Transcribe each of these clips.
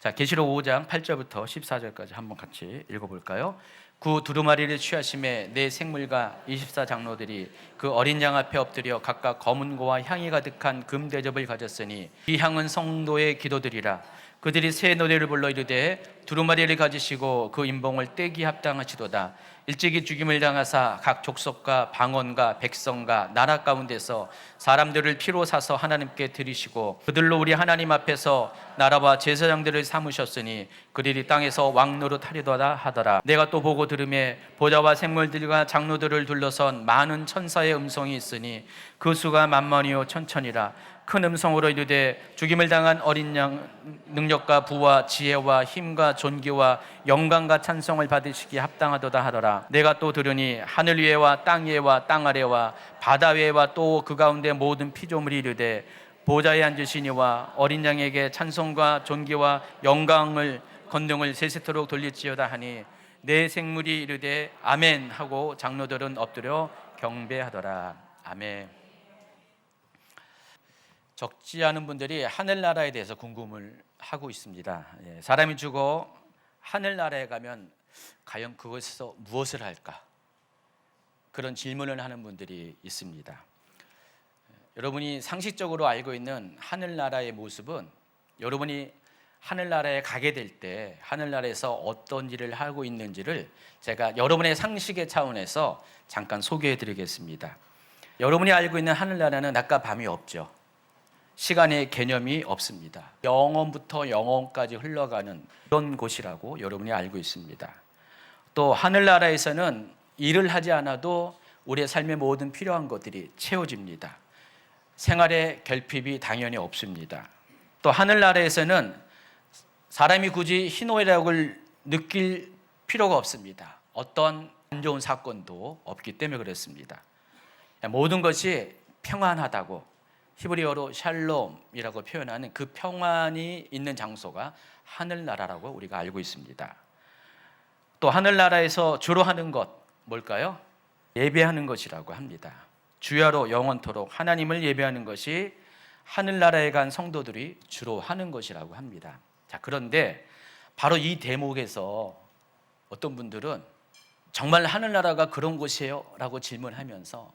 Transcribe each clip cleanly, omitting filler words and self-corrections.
자, 계시록 5장 8절부터 14절까지 한번 같이 읽어볼까요? 구 두루마리를 취하심에 네 생물과 24장로들이 그 어린 양 앞에 엎드려 각각 검은고와 향이 가득한 금 대접을 가졌으니 이 향은 성도의 기도들이라. 그들이 새 노래를 불러 이르되 두루마리를 가지시고 그 인봉을 떼기 합당하시도다. 일찍이 죽임을 당하사 각 족속과 방언과 백성과 나라 가운데서 사람들을 피로 사서 하나님께 드리시고 그들로 우리 하나님 앞에서 나라와 제사장들을 삼으셨으니 그들이 땅에서 왕노릇 하리도다 하더라. 내가 또 보고 들음에 보좌와 생물들과 장로들을 둘러선 많은 천사의 음성이 있으니 그 수가 만만이요 천천이라. 큰 음성으로 이르되 죽임을 당한 어린 양 능력과 부와 지혜와 힘과 존귀와 영광과 찬송을 받으시기 합당하도다 하더라. 내가 또 들으니 하늘 위에와 땅 위에와 땅 아래와 바다 위에와 또 그 가운데 모든 피조물이 이르되 보좌에 앉으신 이와 어린 양에게 찬송과 존귀와 영광을 권능을 세세토록 돌릴지어다 하니 내 생물이 이르되 아멘 하고 장로들은 엎드려 경배하더라. 아멘. 적지 않은 분들이 하늘나라에 대해서 궁금을 하고 있습니다. 사람이 죽어 하늘나라에 가면 과연 그곳에서 무엇을 할까? 그런 질문을 하는 분들이 있습니다. 여러분이 상식적으로 알고 있는 하늘나라의 모습은 여러분이 하늘나라에 가게 될 때 하늘나라에서 어떤 일을 하고 있는지를 제가 여러분의 상식의 차원에서 잠깐 소개해 드리겠습니다. 여러분이 알고 있는 하늘나라는 낮과 밤이 없죠. 시간의 개념이 없습니다. 영원부터 영원까지 흘러가는 그런 곳이라고 여러분이 알고 있습니다. 또 하늘나라에서는 일을 하지 않아도 우리의 삶의 모든 필요한 것들이 채워집니다. 생활의 결핍이 당연히 없습니다. 또 하늘나라에서는 사람이 굳이 희노애락을 느낄 필요가 없습니다. 어떤 안 좋은 사건도 없기 때문에 그렇습니다. 모든 것이 평안하다고 히브리어로 샬롬이라고 표현하는 그 평안이 있는 장소가 하늘나라라고 우리가 알고 있습니다. 또 하늘나라에서 주로 하는 것 뭘까요? 예배하는 것이라고 합니다. 주야로 영원토록 하나님을 예배하는 것이 하늘나라에 간 성도들이 주로 하는 것이라고 합니다. 자, 그런데 바로 이 대목에서 어떤 분들은 정말 하늘나라가 그런 곳이에요? 라고 질문하면서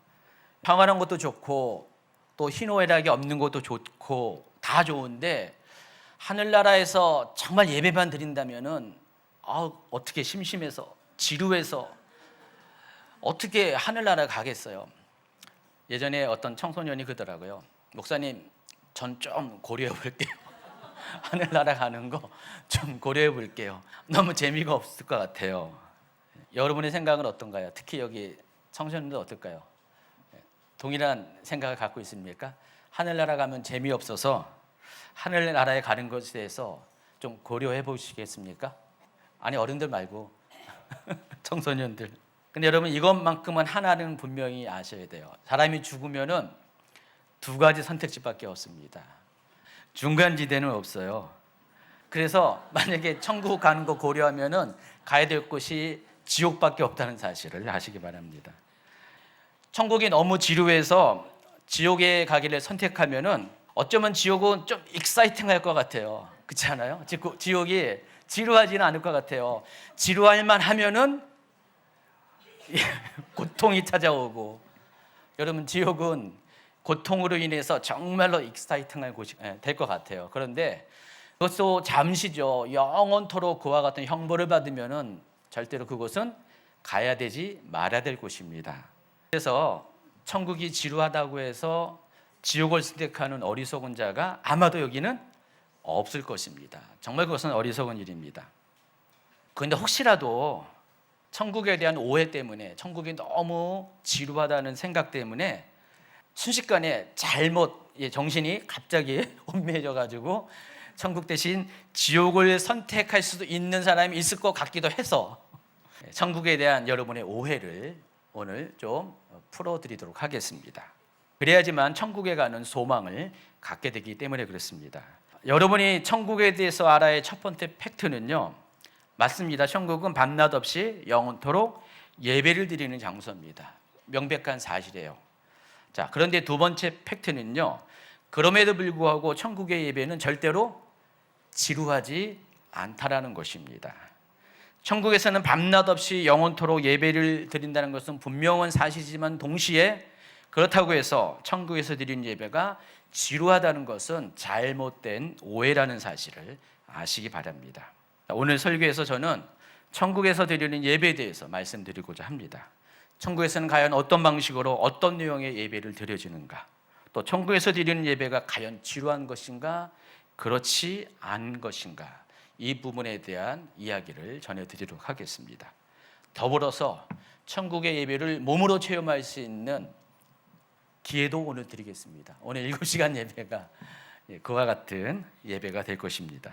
평안한 것도 좋고 또 희노애락이 없는 것도 좋고 다 좋은데 하늘나라에서 정말 예배만 드린다면은 어떻게 심심해서 지루해서 어떻게 하늘나라 가겠어요? 예전에 어떤 청소년이 그러더라고요. 목사님, 전 좀 고려해 볼게요. 하늘나라 가는 거 좀 고려해 볼게요. 너무 재미가 없을 것 같아요. 여러분의 생각은 어떤가요? 특히 여기 청소년들 어떨까요? 동일한 생각을 갖고 있습니까? 하늘나라 가면 재미없어서 하늘나라에 가는 것에 대해서 좀 고려해 보시겠습니까? 아니, 어른들 말고 청소년들. 근데 여러분, 이것만큼은 하나는 분명히 아셔야 돼요. 사람이 죽으면은 두 가지 선택지밖에 없습니다. 중간지대는 없어요. 그래서 만약에 천국 가는 거 고려하면은 가야 될 곳이 지옥밖에 없다는 사실을 아시기 바랍니다. 천국이 너무 지루해서 지옥에 가기를 선택하면은 어쩌면 지옥은 좀 익사이팅할 것 같아요. 그렇지 않아요? 지옥이 지루하지는 않을 것 같아요. 지루할 만 하면은 고통이 찾아오고, 여러분, 지옥은 고통으로 인해서 정말로 익사이팅할 곳이 될 것 같아요. 그런데 그것도 잠시죠. 영원토록 그와 같은 형벌을 받으면은 절대로 그곳은 가야 되지 말아야 될 곳입니다. 그래서 천국이 지루하다고 해서 지옥을 선택하는 어리석은 자가 아마도 여기는 없을 것입니다. 정말 그것은 어리석은 일입니다. 그런데 혹시라도 천국에 대한 오해 때문에, 천국이 너무 지루하다는 생각 때문에 순식간에 잘못 정신이 갑자기 혼미해져 가지고 천국 대신 지옥을 선택할 수도 있는 사람이 있을 것 같기도 해서 천국에 대한 여러분의 오해를 오늘 좀 풀어드리도록 하겠습니다. 그래야지만 천국에 가는 소망을 갖게 되기 때문에 그렇습니다. 여러분이 천국에 대해서 알아야 할 첫 번째 팩트는요, 맞습니다. 천국은 밤낮 없이 영원토록 예배를 드리는 장소입니다. 명백한 사실이에요. 자, 그런데 두 번째 팩트는요, 그럼에도 불구하고 천국의 예배는 절대로 지루하지 않다라는 것입니다. 천국에서는 밤낮 없이 영원토록 예배를 드린다는 것은 분명한 사실이지만 동시에 그렇다고 해서 천국에서 드리는 예배가 지루하다는 것은 잘못된 오해라는 사실을 아시기 바랍니다. 오늘 설교에서 저는 천국에서 드리는 예배에 대해서 말씀드리고자 합니다. 천국에서는 과연 어떤 방식으로 어떤 내용의 예배를 드려지는가, 또 천국에서 드리는 예배가 과연 지루한 것인가 그렇지 않은 것인가, 이 부분에 대한 이야기를 전해드리도록 하겠습니다. 더불어서 천국의 예배를 몸으로 체험할 수 있는 기회도 오늘 드리겠습니다. 오늘 7시간 예배가 그와 같은 예배가 될 것입니다.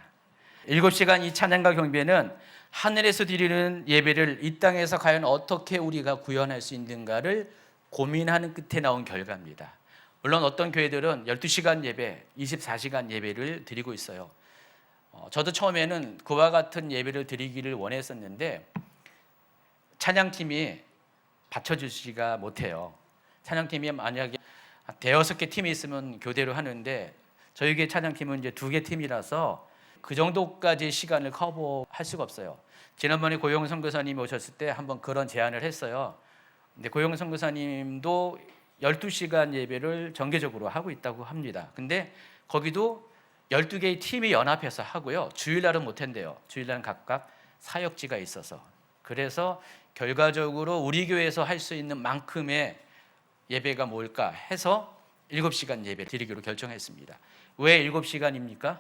7시간 이 찬양과 경배는 하늘에서 드리는 예배를 이 땅에서 과연 어떻게 우리가 구현할 수 있는가를 고민하는 끝에 나온 결과입니다. 물론 어떤 교회들은 12시간 예배, 24시간 예배를 드리고 있어요. 저도 처음에는 그와 같은 예배를 드리기를 원했었는데 찬양팀이 받쳐주지가 못해요. 찬양팀이 만약에 대여섯 개 팀이 있으면 교대로 하는데 저희 교회 찬양팀은 이제 2개 팀이라서 그 정도까지 시간을 커버할 수가 없어요. 지난번에 고용 선교사님이 오셨을 때 한번 그런 제안을 했어요. 근데 고용 선교사님도 12시간 예배를 정기적으로 하고 있다고 합니다. 근데 거기도 12개의 팀이 연합해서 하고요. 주일날은 못한대요. 주일날은 각각 사역지가 있어서. 그래서 결과적으로 우리 교회에서 할 수 있는 만큼의 예배가 뭘까 해서 7시간 예배 드리기로 결정했습니다. 왜 7시간입니까?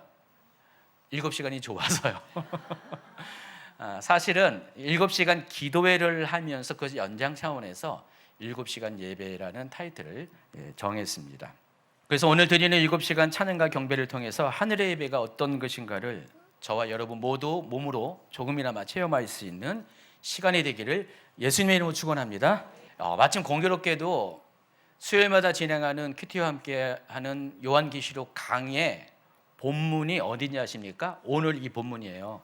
7시간이 좋아서요. 사실은 7시간 기도회를 하면서 그 연장 차원에서 7시간 예배라는 타이틀을 정했습니다. 그래서 오늘 드리는 7시간 찬양과 경배를 통해서 하늘의 예배가 어떤 것인가를 저와 여러분 모두 몸으로 조금이나마 체험할 수 있는 시간이 되기를 예수님의 이름으로 축원합니다. 마침 공교롭게도 수요일마다 진행하는 큐티와 함께하는 요한계시록 강의 본문이 어디냐 아십니까? 오늘 이 본문이에요.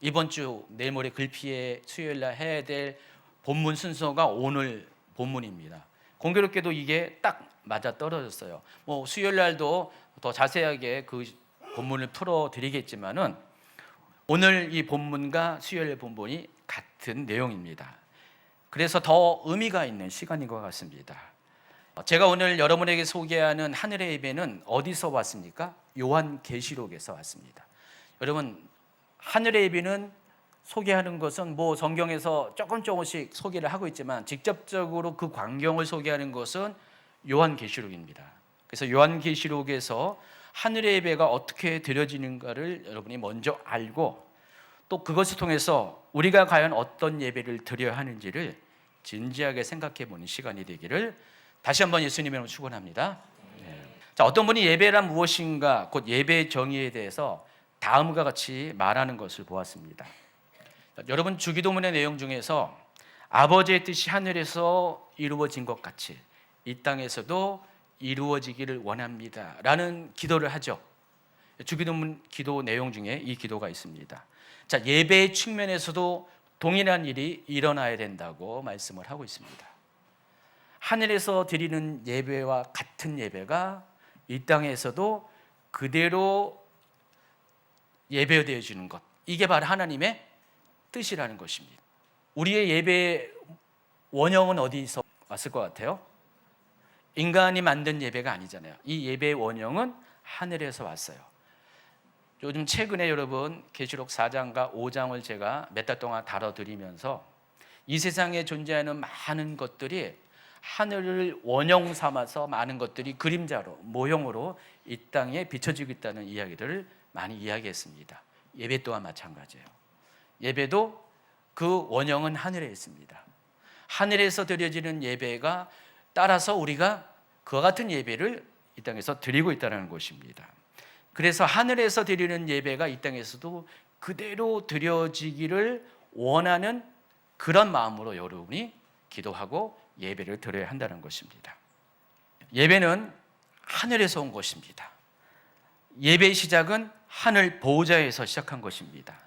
이번 주 내일 모레 글피에 수요일날 해야 될 본문 순서가 오늘 본문입니다. 공교롭게도 이게 딱 맞아 떨어졌어요. 수요일날도 더 자세하게 그 본문을 풀어드리겠지만은 오늘 이 본문과 수요일 본문이 같은 내용입니다. 그래서 더 의미가 있는 시간인 것 같습니다. 제가 오늘 여러분에게 소개하는 하늘의 예배는 어디서 왔습니까? 요한계시록에서 왔습니다. 여러분, 하늘의 예배는 소개하는 것은 성경에서 조금씩 소개를 하고 있지만 직접적으로 그 광경을 소개하는 것은 요한계시록입니다. 그래서 요한계시록에서 하늘의 예배가 어떻게 드려지는가를 여러분이 먼저 알고 또 그것을 통해서 우리가 과연 어떤 예배를 드려야 하는지를 진지하게 생각해 보는 시간이 되기를 다시 한번 예수님의 이름으로 축원합니다. 자, 어떤 분이 예배란 무엇인가, 곧 예배의 정의에 대해서 다음과 같이 말하는 것을 보았습니다. 여러분, 주기도문의 내용 중에서 아버지의 뜻이 하늘에서 이루어진 것 같이 이 땅에서도 이루어지기를 원합니다 라는 기도를 하죠. 주기도문 기도 내용 중에 이 기도가 있습니다. 자, 예배의 측면에서도 동일한 일이 일어나야 된다고 말씀을 하고 있습니다. 하늘에서 드리는 예배와 같은 예배가 이 땅에서도 그대로 예배되어 주는 것, 이게 바로 하나님의 뜻이라는 것입니다. 우리의 예배의 원형은 어디서 왔을 것 같아요? 인간이 만든 예배가 아니잖아요. 이 예배의 원형은 하늘에서 왔어요. 요즘 최근에 여러분 계시록 4장과 5장을 제가 몇 달 동안 다뤄드리면서 이 세상에 존재하는 많은 것들이 하늘을 원형 삼아서 많은 것들이 그림자로 모형으로 이 땅에 비춰지고 있다는 이야기들을 많이 이야기했습니다. 예배 또한 마찬가지예요. 예배도 그 원형은 하늘에 있습니다. 하늘에서 드려지는 예배가 따라서 우리가 그와 같은 예배를 이 땅에서 드리고 있다는 것입니다. 그래서 하늘에서 드리는 예배가 이 땅에서도 그대로 드려지기를 원하는 그런 마음으로 여러분이 기도하고 예배를 드려야 한다는 것입니다. 예배는 하늘에서 온 것입니다. 예배의 시작은 하늘 보호자에서 시작한 것입니다.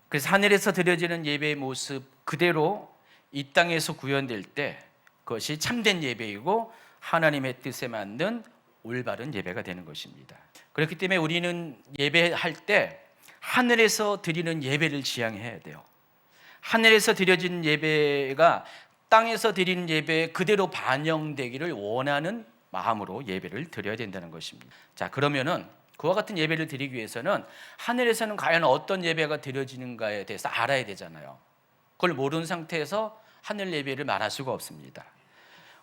그래서 하늘에서 드려지는 예배의 모습 그대로 이 땅에서 구현될 때 그것이 참된 예배이고 하나님의 뜻에 맞는 올바른 예배가 되는 것입니다. 그렇기 때문에 우리는 예배할 때 하늘에서 드리는 예배를 지향해야 돼요. 하늘에서 드려진 예배가 땅에서 드리는 예배에 그대로 반영되기를 원하는 마음으로 예배를 드려야 된다는 것입니다. 자, 그러면은 그와 같은 예배를 드리기 위해서는 하늘에서는 과연 어떤 예배가 드려지는가에 대해서 알아야 되잖아요. 그걸 모르는 상태에서 하늘 예배를 말할 수가 없습니다.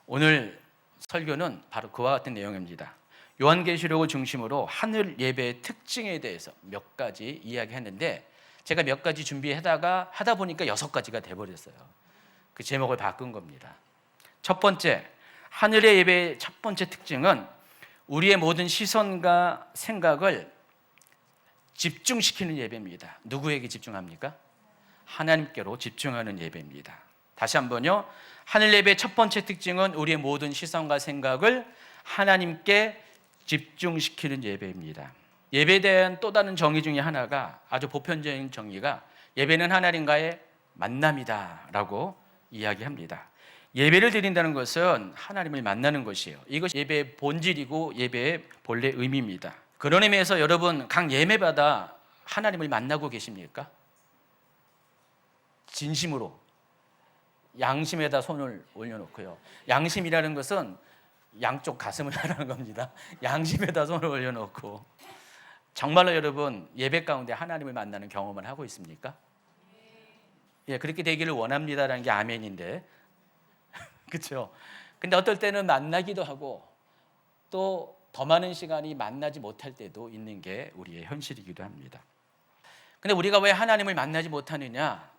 오늘 설교는 바로 그와 같은 내용입니다. 요한계시록을 중심으로 하늘 예배의 특징에 대해서 몇 가지 이야기했는데 제가 몇 가지 하다 보니까 6가지가 돼버렸어요. 그 제목을 바꾼 겁니다. 첫 번째, 하늘의 예배의 첫 번째 특징은 우리의 모든 시선과 생각을 집중시키는 예배입니다. 누구에게 집중합니까? 하나님께로 집중하는 예배입니다. 다시 한번요. 하늘 예배의 첫 번째 특징은 우리의 모든 시선과 생각을 하나님께 집중시키는 예배입니다. 예배에 대한 또 다른 정의 중에 하나가 아주 보편적인 정의가 예배는 하나님과의 만남이다라고 이야기합니다. 예배를 드린다는 것은 하나님을 만나는 것이에요. 이것이 예배의 본질이고 예배의 본래 의미입니다. 그런 의미에서 여러분 각 예배마다 하나님을 만나고 계십니까? 진심으로 양심에다 손을 올려놓고요. 양심이라는 것은 양쪽 가슴을 하라는 겁니다. 양심에다 손을 올려놓고 정말로 여러분 예배 가운데 하나님을 만나는 경험을 하고 있습니까? 예, 그렇게 되기를 원합니다라는 게 아멘인데 그렇죠? 근데 어떨 때는 만나기도 하고 또 더 많은 시간이 만나지 못할 때도 있는 게 우리의 현실이기도 합니다. 근데 우리가 왜 하나님을 만나지 못하느냐?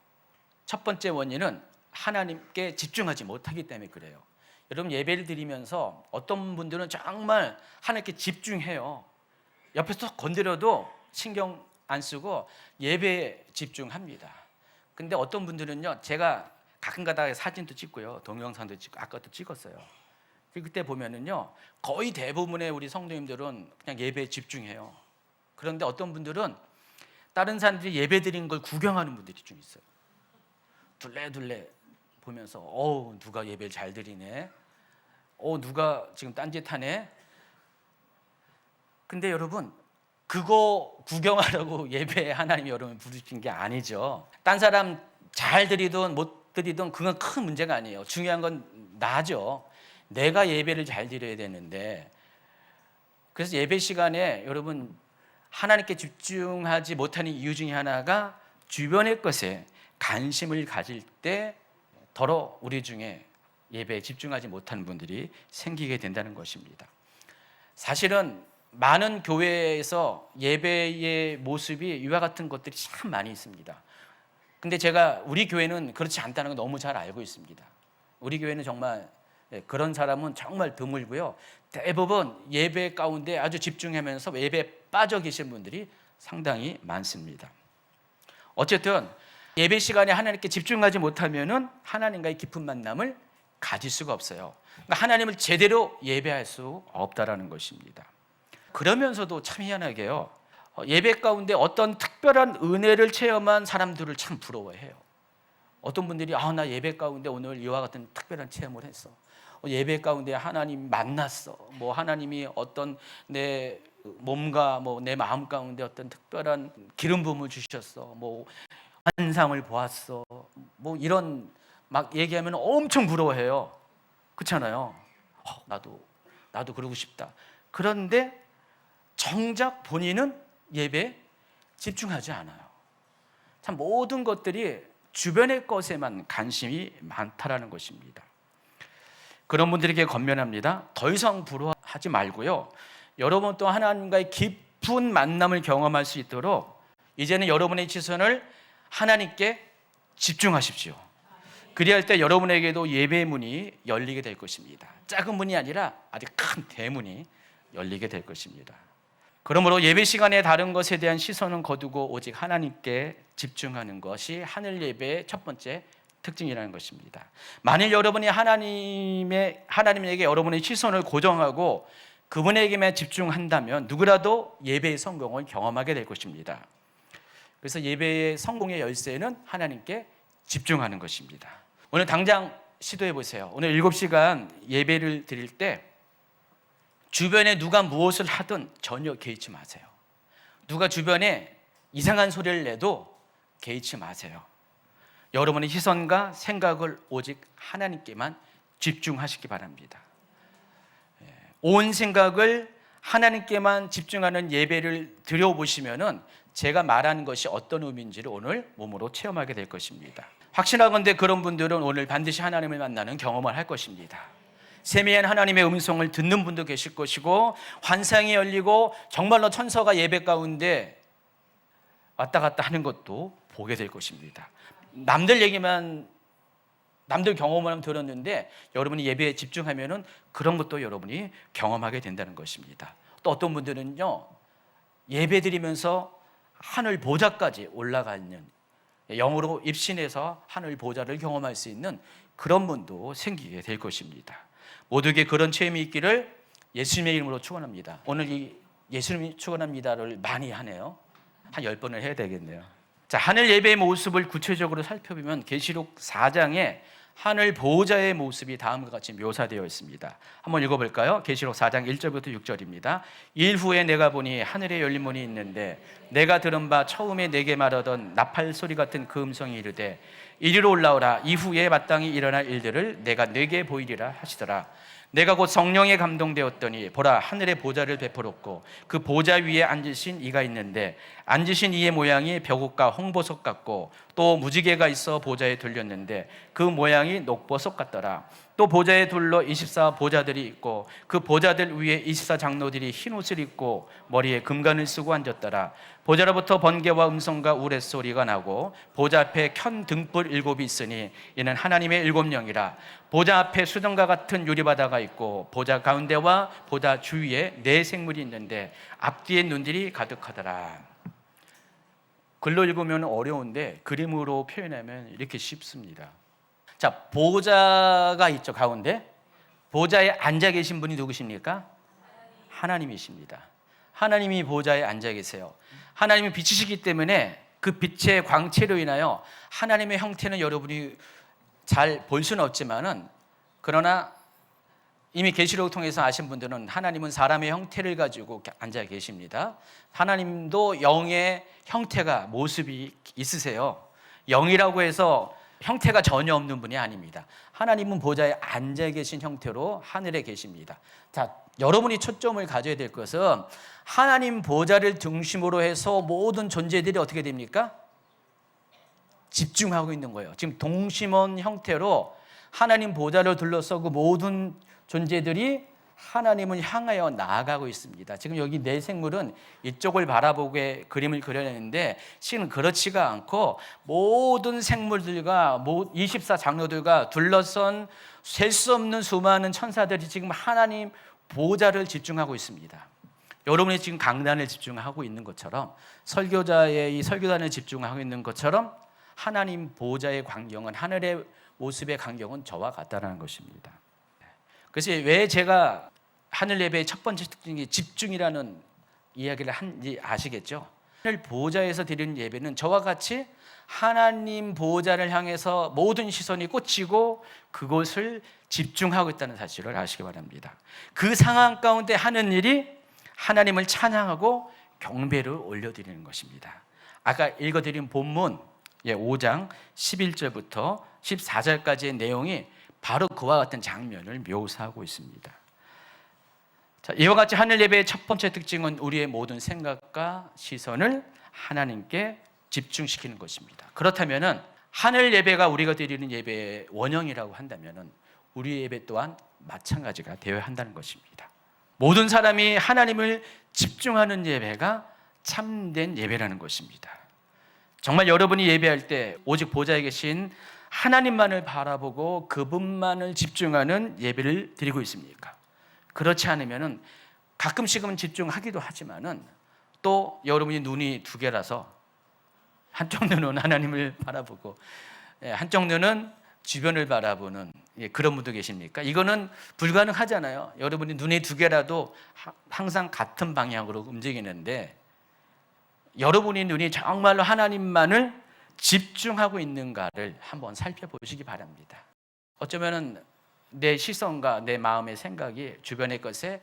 첫 번째 원인은 하나님께 집중하지 못하기 때문에 그래요. 여러분 예배를 드리면서 어떤 분들은 정말 하나님께 집중해요. 옆에서 건드려도 신경 안 쓰고 예배에 집중합니다. 근데 어떤 분들은요, 제가 가끔가다 사진도 찍고요, 동영상도 찍고 아까도 찍었어요. 그때 보면은요, 거의 대부분의 우리 성도님들은 그냥 예배에 집중해요. 그런데 어떤 분들은 다른 사람들이 예배 드린 걸 구경하는 분들이 좀 있어요. 둘레둘레 보면서 누가 예배를 잘 드리네, 누가 지금 딴짓하네. 근데 여러분 그거 구경하라고 예배에 하나님이 여러분 부르신 게 아니죠. 딴 사람 잘 드리든 못 드리든 그건 큰 문제가 아니에요. 중요한 건 나죠. 내가 예배를 잘 드려야 되는데, 그래서 예배 시간에 여러분 하나님께 집중하지 못하는 이유 중에 하나가 주변의 것에 관심을 가질 때 더러 우리 중에 예배에 집중하지 못하는 분들이 생기게 된다는 것입니다. 사실은 많은 교회에서 예배의 모습이 이와 같은 것들이 참 많이 있습니다. 근데 제가 우리 교회는 그렇지 않다는 걸 너무 잘 알고 있습니다. 우리 교회는 정말 그런 사람은 정말 드물고요. 대부분 예배 가운데 아주 집중하면서 예배에 빠져 계신 분들이 상당히 많습니다. 어쨌든 예배 시간에 하나님께 집중하지 못하면은 하나님과의 깊은 만남을 가질 수가 없어요. 그러니까 하나님을 제대로 예배할 수 없다라는 것입니다. 그러면서도 참 희한하게요, 예배 가운데 어떤 특별한 은혜를 체험한 사람들을 참 부러워해요. 어떤 분들이 나 예배 가운데 오늘 이와 같은 특별한 체험을 했어. 예배 가운데 하나님 만났어. 하나님이 어떤 내 몸과 내 마음 가운데 어떤 특별한 기름 부음을 주셨어. 환상을 보았어. 이런 막 얘기하면 엄청 부러워해요. 그렇잖아요. 나도 그러고 싶다. 그런데 정작 본인은 예배에 집중하지 않아요. 참 모든 것들이 주변의 것에만 관심이 많다라는 것입니다. 그런 분들에게 권면합니다. 더 이상 부러워하지 말고요, 여러분 또 하나님과의 깊은 만남을 경험할 수 있도록 이제는 여러분의 시선을 하나님께 집중하십시오. 그리할 때 여러분에게도 예배의 문이 열리게 될 것입니다. 작은 문이 아니라 아주 큰 대문이 열리게 될 것입니다. 그러므로 예배 시간에 다른 것에 대한 시선은 거두고 오직 하나님께 집중하는 것이 하늘 예배의 첫 번째 특징이라는 것입니다. 만일 여러분이 하나님에게 여러분의 시선을 고정하고 그분에게만 집중한다면 누구라도 예배의 성공을 경험하게 될 것입니다. 그래서 예배의 성공의 열쇠는 하나님께 집중하는 것입니다. 오늘 당장 시도해 보세요. 오늘 7시간 예배를 드릴 때 주변에 누가 무엇을 하든 전혀 개의치 마세요. 누가 주변에 이상한 소리를 내도 개의치 마세요. 여러분의 시선과 생각을 오직 하나님께만 집중하시기 바랍니다. 온 생각을 하나님께만 집중하는 예배를 드려보시면은 제가 말하는 것이 어떤 의미인지를 오늘 몸으로 체험하게 될 것입니다. 확신하건대 그런 분들은 오늘 반드시 하나님을 만나는 경험을 할 것입니다. 세미한 하나님의 음성을 듣는 분도 계실 것이고, 환상이 열리고 정말로 천사가 예배 가운데 왔다 갔다 하는 것도 보게 될 것입니다. 남들 경험만 들었는데 여러분이 예배에 집중하면은 그런 것도 여러분이 경험하게 된다는 것입니다. 또 어떤 분들은요, 예배 드리면서 하늘 보좌까지 올라가는, 영으로 입신해서 하늘 보좌를 경험할 수 있는 그런 분도 생기게 될 것입니다. 모두에게 그런 체험이 있기를 예수님의 이름으로 축원합니다. 오늘 이 예수님이 축원합니다를 많이 하네요. 한 10번을 해야 되겠네요. 자, 하늘 예배의 모습을 구체적으로 살펴보면 계시록 4장에 하늘 보호자의 모습이 다음과 같이 묘사되어 있습니다. 한번 읽어볼까요? 계시록 4장 1절부터 6절입니다. 일 후에 내가 보니 하늘에 열린 문이 있는데 내가 들은 바 처음에 내게 말하던 나팔 소리 같은 그 음성이 이르되 이리로 올라오라. 이후에 마땅히 일어날 일들을 내가 네게 보이리라 하시더라. 내가 곧 성령에 감동되었더니 보라, 하늘의 보좌를 베풀었고 그 보좌 위에 앉으신 이가 있는데 앉으신 이의 모양이 벽옷과 홍보석 같고 또 무지개가 있어 보좌에 들렸는데 그 모양이 녹보석 같더라. 또 보좌에 둘러 24 보좌들이 있고 그 보좌들 위에 24 장로들이 흰 옷을 입고 머리에 금관을 쓰고 앉았더라. 보좌로부터 번개와 음성과 우레소리가 나고 보좌 앞에 켠 등불 7이 있으니 이는 하나님의 7영이라. 보좌 앞에 수정과 같은 유리바다가 있고 보좌 가운데와 보좌 주위에 4 생물이 있는데 앞뒤에 눈들이 가득하더라. 글로 읽으면 어려운데 그림으로 표현하면 이렇게 쉽습니다. 자, 보좌가 있죠, 가운데. 보좌에 앉아 계신 분이 누구십니까? 하나님이십니다. 하나님이 보좌에 앉아 계세요. 하나님이 빛이시기 때문에 그 빛의 광채로 인하여 하나님의 형태는 여러분이 잘 볼 수는 없지만은, 그러나 이미 계시록을 통해서 아신 분들은 하나님은 사람의 형태를 가지고 앉아 계십니다. 하나님도 영의 형태가, 모습이 있으세요. 영이라고 해서 형태가 전혀 없는 분이 아닙니다. 하나님은 보좌에 앉아 계신 형태로 하늘에 계십니다. 자, 여러분이 초점을 가져야 될 것은 하나님 보좌를 중심으로 해서 모든 존재들이 어떻게 됩니까? 집중하고 있는 거예요. 지금 동심원 형태로 하나님 보좌를 둘러싸고 모든 존재들이 하나님을 향하여 나아가고 있습니다. 지금 여기 4 생물은 이쪽을 바라보게 그림을 그려냈는데 실은 그렇지가 않고 모든 생물들과 24 장로들과 둘러선 셀 수 없는 수많은 천사들이 지금 하나님 보좌를 집중하고 있습니다. 여러분이 지금 강단을 집중하고 있는 것처럼, 설교자의 이 설교단을 집중하고 있는 것처럼 하나님 보좌의 광경은, 하늘의 모습의 광경은 저와 같다는 것입니다. 그래서 왜 제가 하늘 예배의 첫 번째 특징이 집중이라는 이야기를 한지 아시겠죠? 하늘 보좌에서 드리는 예배는 저와 같이 하나님 보좌를 향해서 모든 시선이 꽂히고 그곳을 집중하고 있다는 사실을 아시기 바랍니다. 그 상황 가운데 하는 일이 하나님을 찬양하고 경배를 올려드리는 것입니다. 아까 읽어드린 본문 5장 11절부터 14절까지의 내용이 바로 그와 같은 장면을 묘사하고 있습니다. 자, 이와 같이 하늘 예배의 첫 번째 특징은 우리의 모든 생각과 시선을 하나님께 집중시키는 것입니다. 그렇다면 하늘 예배가 우리가 드리는 예배의 원형이라고 한다면 우리 예배 또한 마찬가지가 되어야 한다는 것입니다. 모든 사람이 하나님을 집중하는 예배가 참된 예배라는 것입니다. 정말 여러분이 예배할 때 오직 보좌에 계신 하나님만을 바라보고 그분만을 집중하는 예배를 드리고 있습니까? 그렇지 않으면 가끔씩은 집중하기도 하지만은 또 여러분이 눈이 2개라서 한쪽 눈은 하나님을 바라보고 한쪽 눈은 주변을 바라보는 그런 분도 계십니까? 이거는 불가능하잖아요. 여러분이 눈이 2개라도 항상 같은 방향으로 움직이는데 여러분의 눈이 정말로 하나님만을 집중하고 있는가를 한번 살펴보시기 바랍니다. 어쩌면 내 시선과 내 마음의 생각이 주변의 것에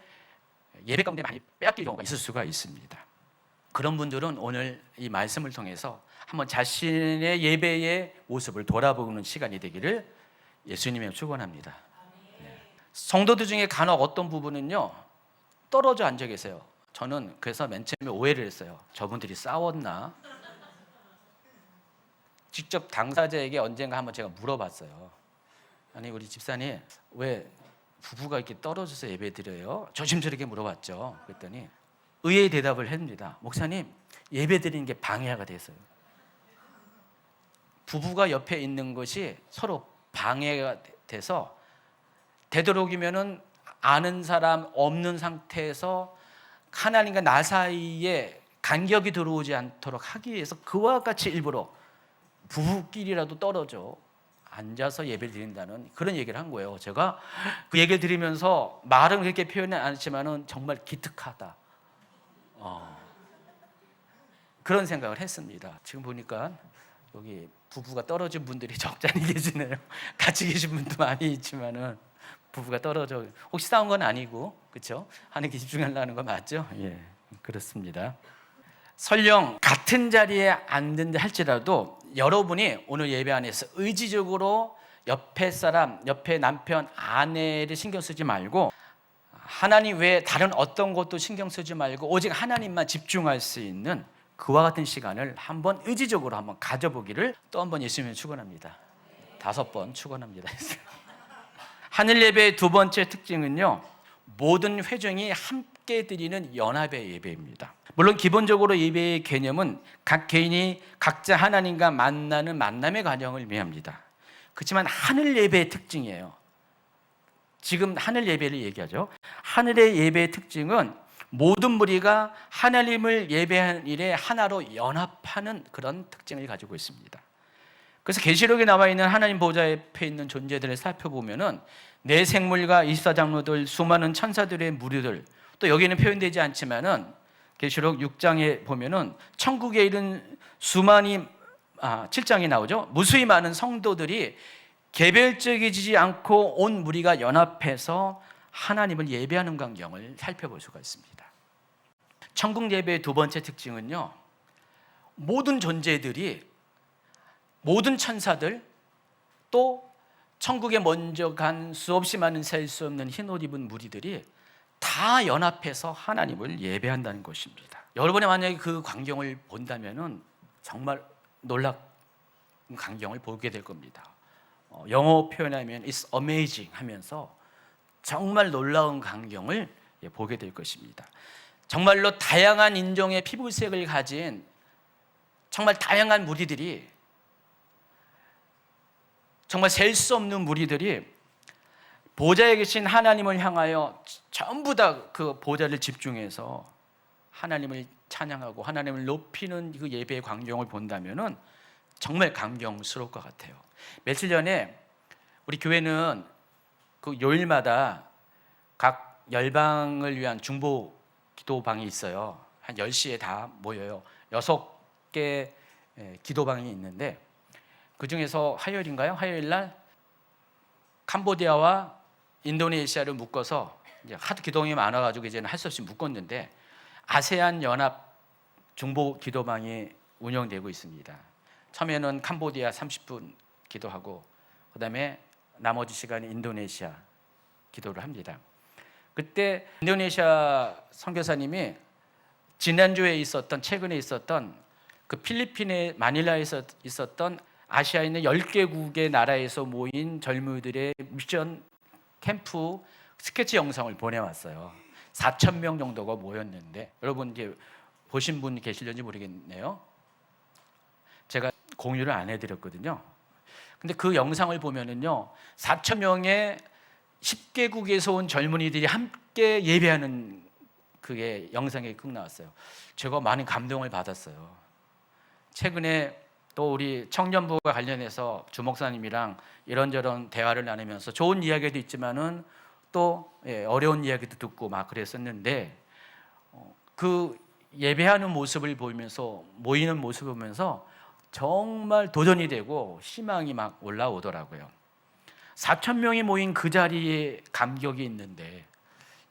예배 가운데 많이 빼앗길 경우가 있을 수가 있습니다. 그런 분들은 오늘 이 말씀을 통해서 한번 자신의 예배의 모습을 돌아보는 시간이 되기를 예수님의 축원합니다. 성도들 중에 간혹 어떤 부분은요 떨어져 앉아 계세요. 저는 그래서 맨 처음에 오해를 했어요. 저분들이 싸웠나? 직접 당사자에게 언젠가 한번 제가 물어봤어요. 아니 우리 집사님 왜 부부가 이렇게 떨어져서 예배드려요? 조심스럽게 물어봤죠. 그랬더니 의외의 대답을 했습니다. 목사님 예배드리는 게 방해가 돼서요. 부부가 옆에 있는 것이 서로 방해가 돼서 되도록이면은 아는 사람 없는 상태에서 하나님과 나 사이에 간격이 들어오지 않도록 하기 위해서 그와 같이 일부러 부부끼리라도 떨어져 앉아서 예배를 드린다는 그런 얘기를 한 거예요. 제가 그 얘기를 들으면서 말은 그렇게 표현은 안 했지만은 정말 기특하다. 그런 생각을 했습니다. 지금 보니까 여기 부부가 떨어진 분들이 적잖이 계시네요. 같이 계신 분도 많이 있지만은 부부가 떨어져 혹시 싸운 건 아니고 그렇죠? 하나님께 집중하려는 거 맞죠? 예, 그렇습니다. 설령 같은 자리에 앉는다 할지라도 여러분이 오늘 예배 안에서 의지적으로 옆에 사람, 옆에 남편, 아내를 신경 쓰지 말고 하나님 외에 다른 어떤 것도 신경 쓰지 말고 오직 하나님만 집중할 수 있는 그와 같은 시간을 한번 의지적으로 한번 가져보기를 또 한번 예수님을 축원합니다. 5번 축원합니다. 하늘 예배의 두 번째 특징은요, 모든 회중이 함께 드리는 연합의 예배입니다. 물론 기본적으로 예배의 개념은 각 개인이 각자 하나님과 만나는 만남의 과정을 의미합니다. 그렇지만 하늘 예배의 특징이에요. 지금 하늘 예배를 얘기하죠. 하늘의 예배의 특징은 모든 무리가 하나님을 예배하는 일에 하나로 연합하는 그런 특징을 가지고 있습니다. 그래서 계시록에 나와 있는 하나님 보좌 옆에 있는 존재들을 살펴보면은 네 생물과 24장로들, 수많은 천사들의 무리들, 또 여기는 표현되지 않지만은 계시록 6장에 보면은 천국에 이른 수많이 7장이 나오죠. 무수히 많은 성도들이 개별적이지 않고 온 무리가 연합해서 하나님을 예배하는 광경을 살펴볼 수가 있습니다. 천국 예배의 두 번째 특징은요, 모든 존재들이, 모든 천사들, 또 천국에 먼저 간 수없이 많은 셀 수 없는 흰옷 입은 무리들이 다 연합해서 하나님을 예배한다는 것입니다. 여러분이 만약에 그 광경을 본다면은 정말 놀라운 광경을 보게 될 겁니다. 영어 표현하면 It's amazing 하면서 정말 놀라운 광경을 보게 될 것입니다. 정말로 다양한 인종의 피부색을 가진 정말 다양한 무리들이, 정말 셀 수 없는 무리들이 보좌에 계신 하나님을 향하여 전부 다 그 보좌를 집중해서 하나님을 찬양하고 하나님을 높이는 그 예배의 광경을 본다면은 정말 감격스러울 것 같아요. 며칠 전에 우리 교회는 그 요일마다 각 열방을 위한 중보 기도방이 있어요. 한 10시에 다 모여요. 6개 기도방이 있는데 그 중에서 화요일인가요? 화요일 날 캄보디아와 인도네시아를 묶어서 이제 하도 기도방이 많아가지고 이제는 할 수 없이 묶었는데 아세안 연합 중보 기도방이 운영되고 있습니다. 처음에는 캄보디아 30분 기도하고 그다음에 나머지 시간에 인도네시아 기도를 합니다. 그때 인도네시아 선교사님이 지난주에 있었던, 최근에 있었던 그 필리핀의 마닐라에서 있었던 아시아에 있는 10개국의 나라에서 모인 젊은이들의 미션 캠프 스케치 영상을 보내왔어요. 4,000명 정도가 모였는데 여러분 이제 보신 분 계실는지 모르겠네요. 제가 공유를 안 해드렸거든요. 근데 그 영상을 보면은요, 4,000명의 10개국에서 온 젊은이들이 함께 예배하는 그게 영상에 꼭 나왔어요. 제가 많은 감동을 받았어요. 최근에 또 우리 청년부가 관련해서 주 목사님이랑 이런저런 대화를 나누면서 좋은 이야기도 있지만은 또 어려운 이야기도 듣고 막 그랬었는데 그 예배하는 모습을 보면서, 모이는 모습을 보면서 정말 도전이 되고 희망이 막 올라오더라고요. 4,000명이 모인 그 자리에 감격이 있는데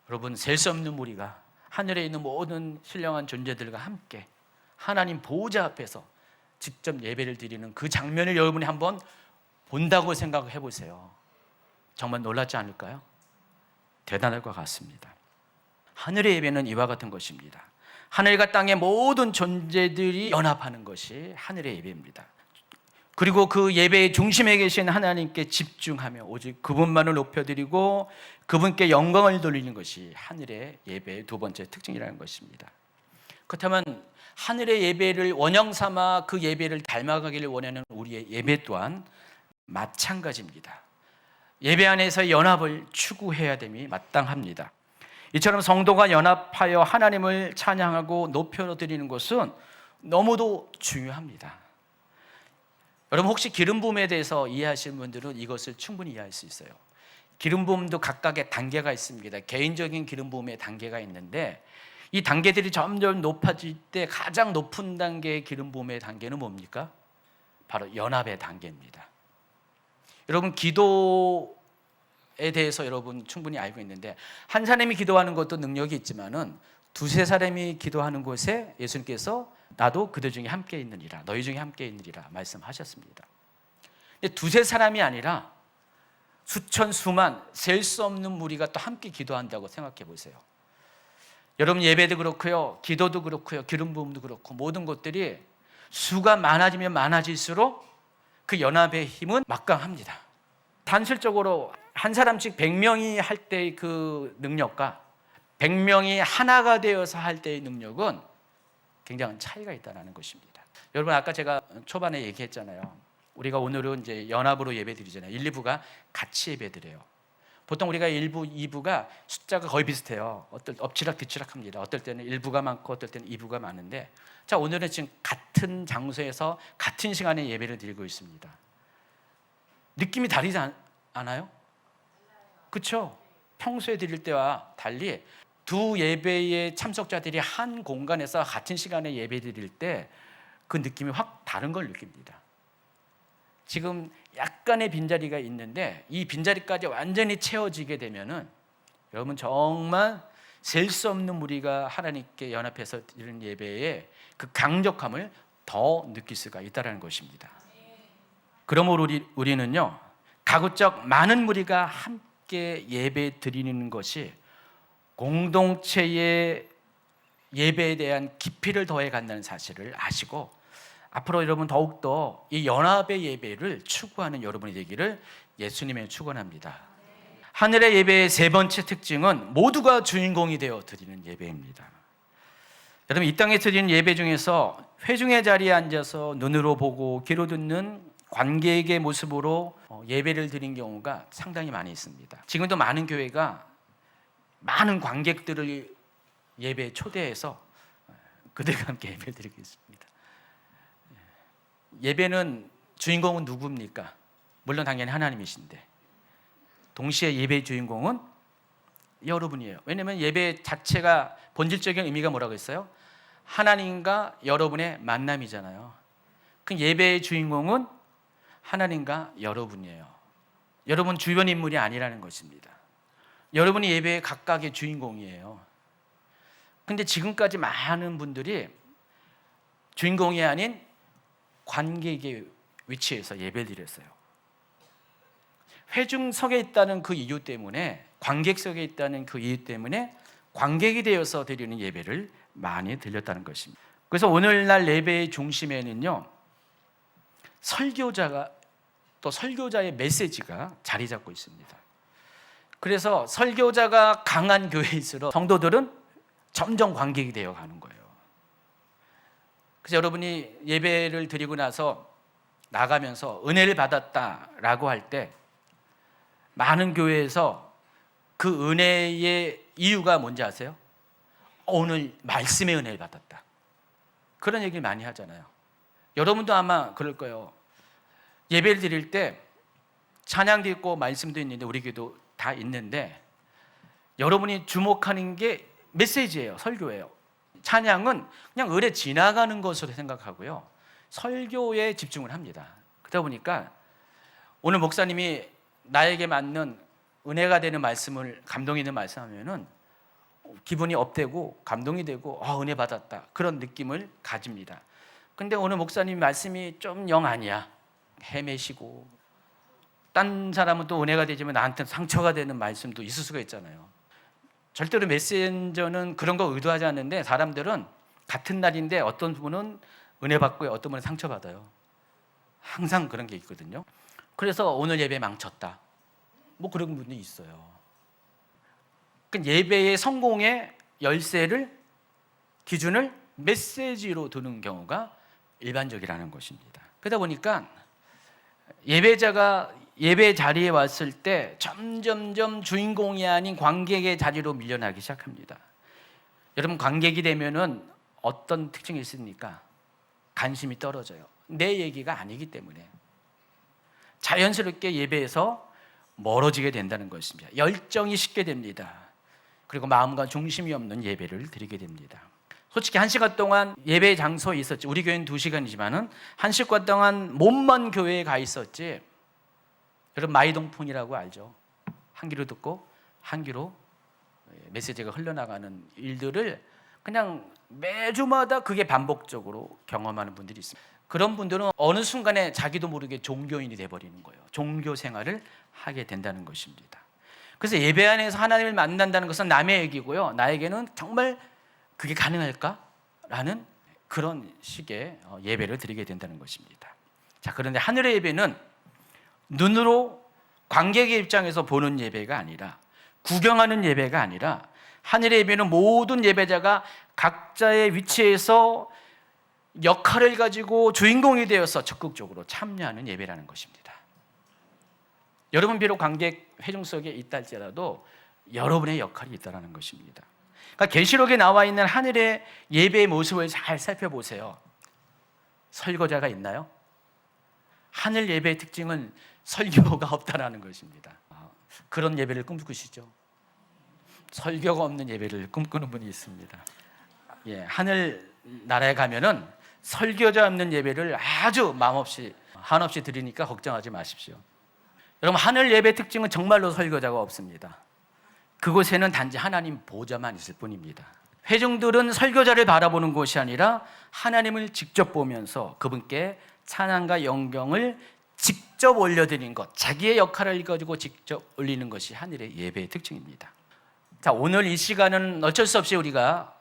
여러분, 셀 수 없는 무리가 하늘에 있는 모든 신령한 존재들과 함께 하나님 보호자 앞에서 직접 예배를 드리는 그 장면을 여러분이 한번 본다고 생각해 보세요. 정말 놀랍지 않을까요? 대단할 것 같습니다. 하늘의 예배는 이와 같은 것입니다. 하늘과 땅의 모든 존재들이 연합하는 것이 하늘의 예배입니다. 그리고 그 예배의 중심에 계신 하나님께 집중하며 오직 그분만을 높여드리고 그분께 영광을 돌리는 것이 하늘의 예배의 두 번째 특징이라는 것입니다. 그렇다면 하늘의 예배를 원형 삼아 그 예배를 닮아가기를 원하는 우리의 예배 또한 마찬가지입니다. 예배 안에서 연합을 추구해야 됨이 마땅합니다. 이처럼 성도가 연합하여 하나님을 찬양하고 높여드리는 것은 너무도 중요합니다. 여러분 혹시 기름 부음에 대해서 이해하시는 분들은 이것을 충분히 이해할 수 있어요. 기름 부음도 각각의 단계가 있습니다. 개인적인 기름 부음의 단계가 있는데 이 단계들이 점점 높아질 때 가장 높은 단계의 기름 부음의 단계는 뭡니까? 바로 연합의 단계입니다. 여러분 기도에 대해서 여러분 충분히 알고 있는데 한 사람이 기도하는 것도 능력이 있지만은 두세 사람이 기도하는 곳에 예수님께서 나도 그들 중에 함께 있느니라, 너희 중에 함께 있느니라 말씀하셨습니다. 근데 두세 사람이 아니라 수천 수만 셀 수 없는 무리가 또 함께 기도한다고 생각해 보세요. 여러분 예배도 그렇고요, 기도도 그렇고요, 기름 부음도 그렇고 모든 것들이 수가 많아지면 많아질수록 그 연합의 힘은 막강합니다. 단술적으로 한 사람씩 100명이 할 때의 그 능력과 100명이 하나가 되어서 할 때의 능력은 굉장한 차이가 있다는 것입니다. 여러분 아까 제가 초반에 얘기했잖아요. 우리가 오늘은 이제 연합으로 예배드리잖아요. 1, 2부가 같이 예배드려요. 보통 우리가 1부, 2부가 숫자가 거의 비슷해요. 엎치락뒤치락합니다. 어떨 때는 1부가 많고 어떨 때는 2부가 많은데 자 오늘은 지금 같은 장소에서 같은 시간에 예배를 드리고 있습니다. 느낌이 다르지 않아요? 그렇죠? 평소에 드릴 때와 달리 두 예배의 참석자들이 한 공간에서 같은 시간에 예배 드릴 때 그 느낌이 확 다른 걸 느낍니다. 지금 약간의 빈자리가 있는데 이 빈자리까지 완전히 채워지게 되면은 여러분 정말 셀 수 없는 무리가 하나님께 연합해서 드리는 예배의 그 강력함을 더 느낄 수가 있다는 것입니다. 그러므로 우리는요 가급적 많은 무리가 함께 예배 드리는 것이 공동체의 예배에 대한 깊이를 더해 간다는 사실을 아시고 앞으로 여러분 더욱더 이 연합의 예배를 추구하는 여러분이 되기를 예수님의 축원합니다. 하늘의 예배의 세 번째 특징은 모두가 주인공이 되어 드리는 예배입니다. 여러분 이 땅에 드리는 예배 중에서 회중의 자리에 앉아서 눈으로 보고 귀로 듣는 관객의 모습으로 예배를 드린 경우가 상당히 많이 있습니다. 지금도 많은 교회가 많은 관객들을 예배에 초대해서 그들과 함께 예배를 드리고 있습니다. 예배는 주인공은 누굽니까? 물론 당연히 하나님이신데 동시에 예배의 주인공은 여러분이에요. 왜냐하면 예배 자체가 본질적인 의미가 뭐라고 했어요? 하나님과 여러분의 만남이잖아요. 그 예배의 주인공은 하나님과 여러분이에요. 여러분 주변 인물이 아니라는 것입니다. 여러분이 예배의 각각의 주인공이에요. 근데 지금까지 많은 분들이 주인공이 아닌 관객의 위치에서 예배를 드렸어요. 회중석에 있다는 그 이유 때문에 관객석에 있다는 그 이유 때문에 관객이 되어서 드리는 예배를 많이 드렸다는 것입니다. 그래서 오늘날 예배의 중심에는요 설교자가 또 설교자의 메시지가 자리 잡고 있습니다. 그래서 설교자가 강한 교회일수록 성도들은 점점 관객이 되어 가는 거예요. 그래서 여러분이 예배를 드리고 나서 나가면서 은혜를 받았다라고 할 때 많은 교회에서 그 은혜의 이유가 뭔지 아세요? 오늘 말씀의 은혜를 받았다. 그런 얘기를 많이 하잖아요. 여러분도 아마 그럴 거예요. 예배를 드릴 때 찬양도 있고 말씀도 있는데 우리 교회도 다 있는데 여러분이 주목하는 게 메시지예요. 설교예요. 찬양은 그냥 의례 지나가는 것으로 생각하고요. 설교에 집중을 합니다. 그러다 보니까 오늘 목사님이 나에게 맞는 은혜가 되는 말씀을 감동 있는 말씀하면은 기분이 업되고 감동이 되고 은혜 받았다 그런 느낌을 가집니다. 근데 오늘 목사님 말씀이 좀 영 아니야. 헤매시고 딴 사람은 또 은혜가 되지만 나한테는 상처가 되는 말씀도 있을 수가 있잖아요. 절대로 메신저는 그런 거 의도하지 않는데 사람들은 같은 날인데 어떤 분은 은혜 받고요, 어떤 분은 상처 받아요. 항상 그런 게 있거든요. 그래서 오늘 예배 망쳤다, 뭐 그런 분이 있어요. 그 예배의 성공의 열쇠를 기준을 메시지로 두는 경우가 일반적이라는 것입니다. 그러다 보니까 예배자가 예배 자리에 왔을 때 점점점 주인공이 아닌 관객의 자리로 밀려나기 시작합니다. 여러분, 관객이 되면은 어떤 특징이 있습니까? 관심이 떨어져요. 내 얘기가 아니기 때문에 자연스럽게 예배에서 멀어지게 된다는 것입니다. 열정이 식게 됩니다. 그리고 마음과 중심이 없는 예배를 드리게 됩니다. 솔직히 1시간 동안 예배 장소에 있었지, 우리 교회는 2시간이지만은 1시간 동안 몸만 교회에 가 있었지. 여러분, 마이동풍이라고 알죠? 한 귀로 듣고 한 귀로 메시지가 흘러나가는 일들을 그냥 매주마다 그게 반복적으로 경험하는 분들이 있습니다. 그런 분들은 어느 순간에 자기도 모르게 종교인이 돼버리는 거예요. 종교 생활을 하게 된다는 것입니다. 그래서 예배 안에서 하나님을 만난다는 것은 남의 얘기고요, 나에게는 정말 그게 가능할까? 라는 그런 식의 예배를 드리게 된다는 것입니다. 자, 그런데 하늘의 예배는 눈으로 관객의 입장에서 보는 예배가 아니라, 구경하는 예배가 아니라, 하늘의 예배는 모든 예배자가 각자의 위치에서 역할을 가지고 주인공이 되어서 적극적으로 참여하는 예배라는 것입니다. 여러분, 비록 관객 회중 속에 있다 할지라도 여러분의 역할이 있다는 것입니다. 그러니까 계시록에 나와 있는 하늘의 예배의 모습을 잘 살펴보세요. 설교자가 있나요? 하늘 예배의 특징은 설교가 없다라는 것입니다. 그런 예배를 꿈꾸시죠? 설교가 없는 예배를 꿈꾸는 분이 있습니다. 하늘 나라에 가면은 설교자 없는 예배를 아주 마음없이 한없이 드리니까 걱정하지 마십시오. 여러분, 하늘 예배 특징은 정말로 설교자가 없습니다. 그곳에는 단지 하나님 보좌만 있을 뿐입니다. 회중들은 설교자를 바라보는 것이 아니라 하나님을 직접 보면서 그분께 찬양과 영광을 직접 올려드리는 것, 자기의 역할을 가지고 직접 올리는 것이 하늘의 예배의 특징입니다. 자, 오늘 이 시간은 어쩔 수 없이 우리가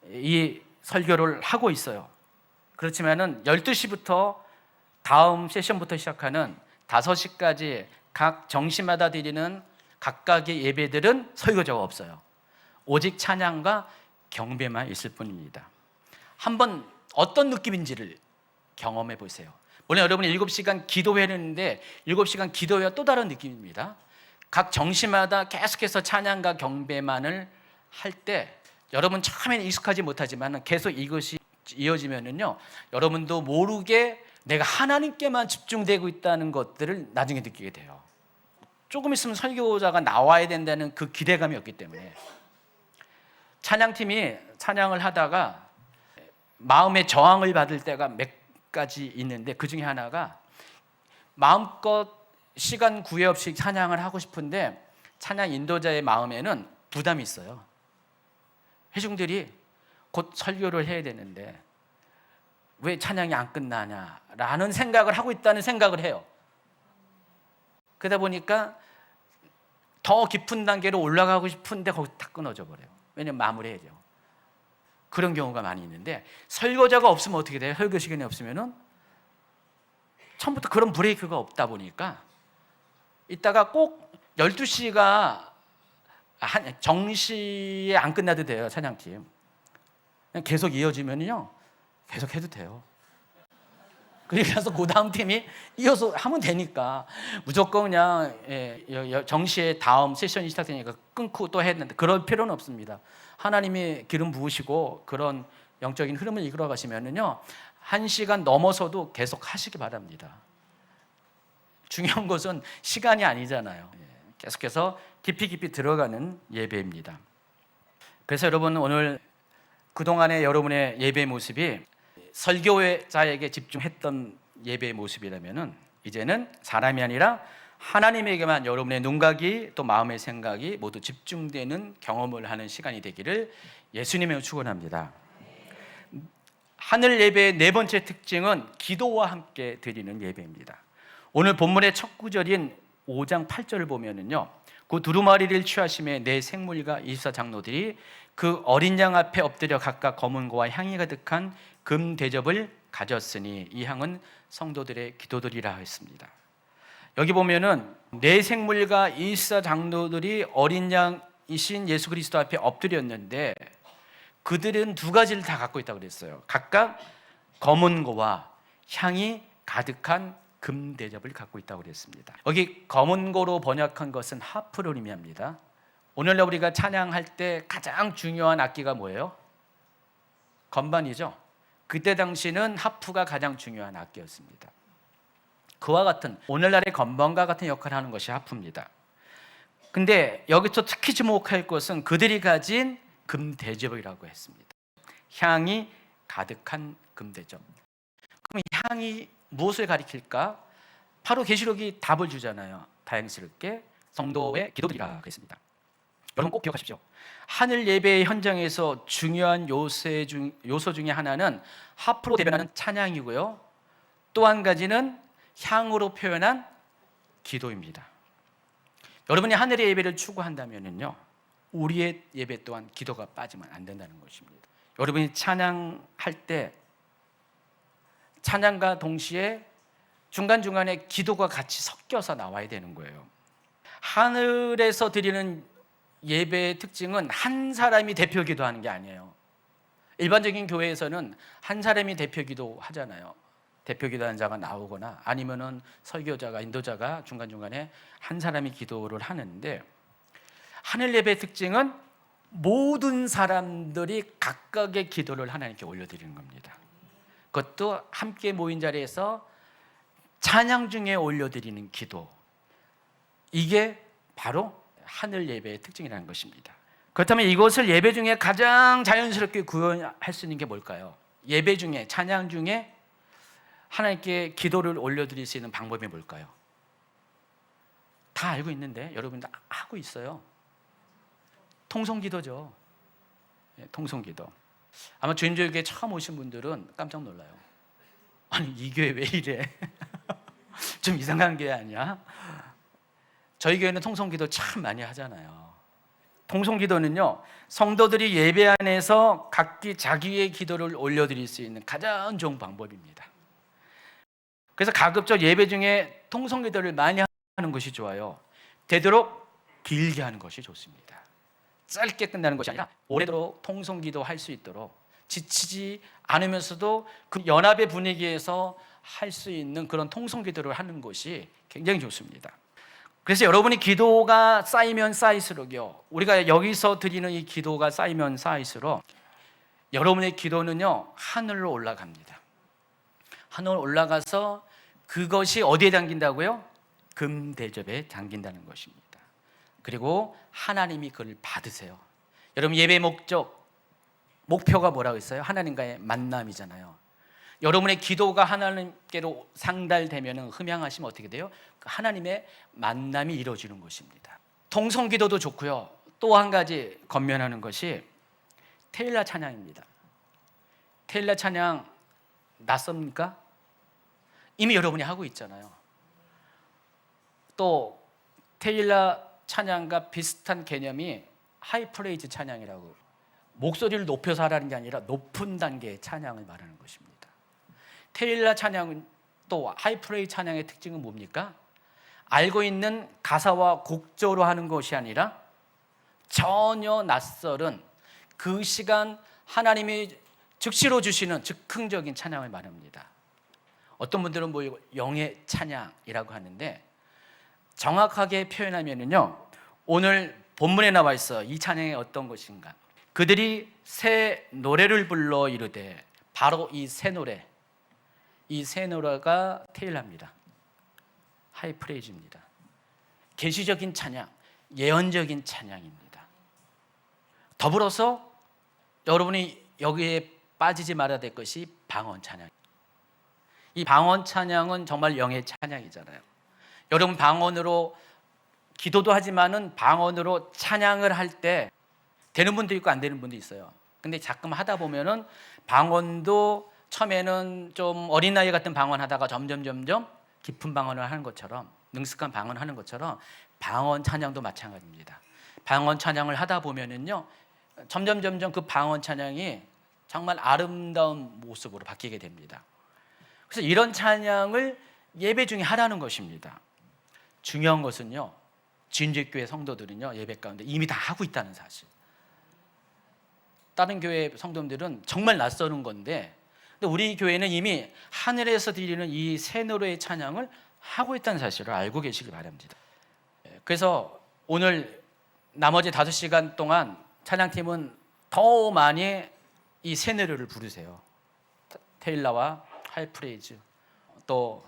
이 설교를 하고 있어요. 그렇지만은 12시부터 다음 세션부터 시작하는 5시까지 각 정시마다 드리는 각각의 예배들은 설교자가 없어요. 오직 찬양과 경배만 있을 뿐입니다. 한번 어떤 느낌인지를 경험해 보세요. 물론 여러분이 7시간 기도회를 했는데 7시간 기도회와 또 다른 느낌입니다. 각 정시마다 계속해서 찬양과 경배만을 할 때 여러분 처음에는 익숙하지 못하지만 계속 이것이 이어지면은요, 여러분도 모르게 내가 하나님께만 집중되고 있다는 것들을 나중에 느끼게 돼요. 조금 있으면 설교자가 나와야 된다는 그 기대감이 없기 때문에. 찬양팀이 찬양을 하다가 마음의 저항을 받을 때가 몇 가지 있는데, 그 중에 하나가 마음껏 시간 구애 없이 찬양을 하고 싶은데 찬양 인도자의 마음에는 부담이 있어요. 회중들이 곧 설교를 해야 되는데 왜 찬양이 안 끝나냐라는 생각을 하고 있다는 생각을 해요. 그러다 보니까 더 깊은 단계로 올라가고 싶은데 거기 딱 끊어져 버려요. 왜냐면 마무리해야죠. 그런 경우가 많이 있는데, 설교자가 없으면 어떻게 돼요? 설교 시간이 없으면은 처음부터 그런 브레이크가 없다 보니까 이따가 꼭 12시가 정시에 안 끝나도 돼요. 찬양팀 그냥 계속 이어지면요, 계속 해도 돼요. 그래서 그 다음 팀이 이어서 하면 되니까 무조건 그냥 정시에 다음 세션이 시작되니까 끊고 또 해야 되는데, 그럴 필요는 없습니다. 하나님이 기름 부으시고 그런 영적인 흐름을 이끌어 가시면은요, 1시간 넘어서도 계속 하시기 바랍니다. 중요한 것은 시간이 아니잖아요. 계속해서 깊이 들어가는 예배입니다. 그래서 여러분, 오늘 그동안의 여러분의 예배 모습이 설교자에게 집중했던 예배의 모습이라면은 이제는 사람이 아니라 하나님에게만 여러분의 눈각이 또 마음의 생각이 모두 집중되는 경험을 하는 시간이 되기를 예수님의 축원합니다. 하늘 예배의 네 번째 특징은 기도와 함께 드리는 예배입니다. 오늘 본문의 첫 구절인 5장 8절을 보면은요, 그 두루마리를 취하심에 네 생물과 24장로들이 그 어린 양 앞에 엎드려 각각 검은고와 향이 가득한 금 대접을 가졌으니 이 향은 성도들의 기도들이라 했습니다. 여기 보면은 네 생물과 24장로들이 어린 양이신 예수 그리스도 앞에 엎드렸는데 그들은 두 가지를 다 갖고 있다고 그랬어요. 각각 검은고와 향이 가득한 금 대접을 갖고 있다고 그랬습니다. 여기 검은고로 번역한 것은 하프를 의미합니다. 오늘날 우리가 찬양할 때 가장 중요한 악기가 뭐예요? 건반이죠. 그때 당시는 하프가 가장 중요한 악기였습니다. 그와 같은 오늘날의 건반과 같은 역할을 하는 것이 하프입니다. 근데 여기서 특히 주목할 것은 그들이 가진 금대접이라고 했습니다. 향이 가득한 금대접. 그럼 향이 무엇을 가리킬까? 바로 계시록이 답을 주잖아요. 다행스럽게 성도의 기도들이라 그랬습니다. 여러분 꼭 기억하십시오. 하늘 예배의 현장에서 중요한 요소 중에 하나는 하프로 대변하는 찬양이고요, 또 한 가지는 향으로 표현한 기도입니다. 여러분이 하늘의 예배를 추구한다면요, 우리의 예배 또한 기도가 빠지면 안 된다는 것입니다. 여러분이 찬양할 때 찬양과 동시에 중간중간에 기도가 같이 섞여서 나와야 되는 거예요. 하늘에서 드리는 예배의 특징은 한 사람이 대표 기도하는 게 아니에요. 일반적인 교회에서는 한 사람이 대표 기도하잖아요. 대표 기도하는 자가 나오거나 아니면은 설교자가, 인도자가 중간중간에 한 사람이 기도를 하는데, 하늘 예배의 특징은 모든 사람들이 각각의 기도를 하나님께 올려드리는 겁니다. 그것도 함께 모인 자리에서 찬양 중에 올려드리는 기도, 이게 바로 하늘 예배의 특징이라는 것입니다. 그렇다면 이것을 예배 중에 가장 자연스럽게 구현할 수 있는 게 뭘까요? 예배 중에, 찬양 중에 하나님께 기도를 올려드릴 수 있는 방법이 뭘까요? 다 알고 있는데 여러분 다 하고 있어요. 통성기도죠. 통성기도. 아마 주님교육에 처음 오신 분들은 깜짝 놀라요. 아니, 이 교회 왜 이래? 좀 이상한 교회 아니야? 저희 교회는 통성기도 참 많이 하잖아요. 통성기도는요, 성도들이 예배 안에서 각기 자기의 기도를 올려드릴 수 있는 가장 좋은 방법입니다. 그래서 가급적 예배 중에 통성기도를 많이 하는 것이 좋아요. 되도록 길게 하는 것이 좋습니다. 짧게 끝나는 것이 아니라 오래도록 통성기도 할 수 있도록 지치지 않으면서도 그 연합의 분위기에서 할 수 있는 그런 통성기도를 하는 것이 굉장히 좋습니다. 그래서 여러분이 기도가 쌓이면 쌓일수록요, 우리가 여기서 드리는 이 기도가 쌓이면 쌓일수록 여러분의 기도는요, 하늘로 올라갑니다. 하늘로 올라가서 그것이 어디에 담긴다고요? 금대접에 담긴다는 것입니다. 그리고 하나님이 그걸 받으세요. 여러분 예배의 목표가 뭐라고 했어요? 하나님과의 만남이잖아요. 여러분의 기도가 하나님께로 상달되면 흠양하시면 어떻게 돼요? 하나님의 만남이 이루어지는 것입니다. 통성기도도 좋고요, 또 한 가지 건면하는 것이 테일라 찬양입니다. 테일라 찬양 낯섭니까? 이미 여러분이 하고 있잖아요. 또 테일라 찬양과 비슷한 개념이 하이프레이즈 찬양이라고, 목소리를 높여서 하라는 게 아니라 높은 단계의 찬양을 말하는 것입니다. 테일라 찬양은, 또 하이프레이즈 찬양의 특징은 뭡니까? 알고 있는 가사와 곡조로 하는 것이 아니라 전혀 낯설은 그 시간 하나님이 즉시로 주시는 즉흥적인 찬양을 말합니다. 어떤 분들은 뭐 영의 찬양이라고 하는데, 정확하게 표현하면요, 오늘 본문에 나와 있어 이 찬양이 어떤 것인가? 그들이 새 노래를 불러 이르되, 바로 이 새 노래가 테일라입니다. 하이프레이즈입니다. 계시적인 찬양, 예언적인 찬양입니다. 더불어서 여러분이 여기에 빠지지 말아야 될 것이 방언 찬양. 이 방언 찬양은 정말 영의 찬양이잖아요. 여러분 방언으로 기도도 하지만은 방언으로 찬양을 할 때 되는 분도 있고 안 되는 분도 있어요. 근데 가끔 하다 보면은 방언도 처음에는 좀 어린 아이 같은 방언 하다가 점점 깊은 방언을 하는 것처럼, 능숙한 방언을 하는 것처럼 방언 찬양도 마찬가지입니다. 방언 찬양을 하다 보면은요, 점점 그 방언 찬양이 정말 아름다운 모습으로 바뀌게 됩니다. 그래서 이런 찬양을 예배 중에 하라는 것입니다. 중요한 것은요, 진주교회 성도들은요, 예배 가운데 이미 다 하고 있다는 사실. 다른 교회 성도들은 정말 낯서는 건데, 근데 우리 교회는 이미 하늘에서 드리는 이 새 노래의 찬양을 하고 있다는 사실을 알고 계시기 바랍니다. 그래서 오늘 나머지 5시간 동안 찬양팀은 더 많이 이 새 노래를 부르세요. 테일라와 하이프레이즈, 또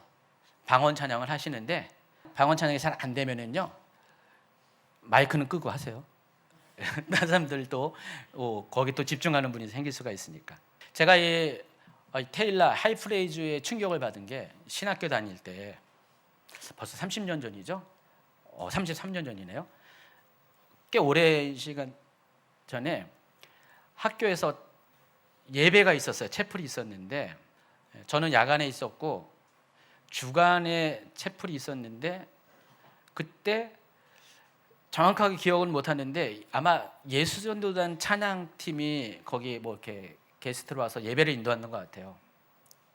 방언 찬양을 하시는데, 방언 찬양이 잘 안 되면은요, 마이크는 끄고 하세요. 다른 사람들도 거기 또 집중하는 분이 생길 수가 있으니까. 제가 이 테일라 하이프레이즈의 충격을 받은 게 신학교 다닐 때, 벌써 30년 전이죠. 33년 전이네요. 꽤 오랜 시간 전에 학교에서 예배가 있었어요. 채플이 있었는데, 저는 야간에 있었고 주간에 채플이 있었는데, 그때 정확하게 기억은 못하는데 아마 예수전도단 찬양팀이 거기 뭐 이렇게 게스트로 와서 예배를 인도하는 것 같아요.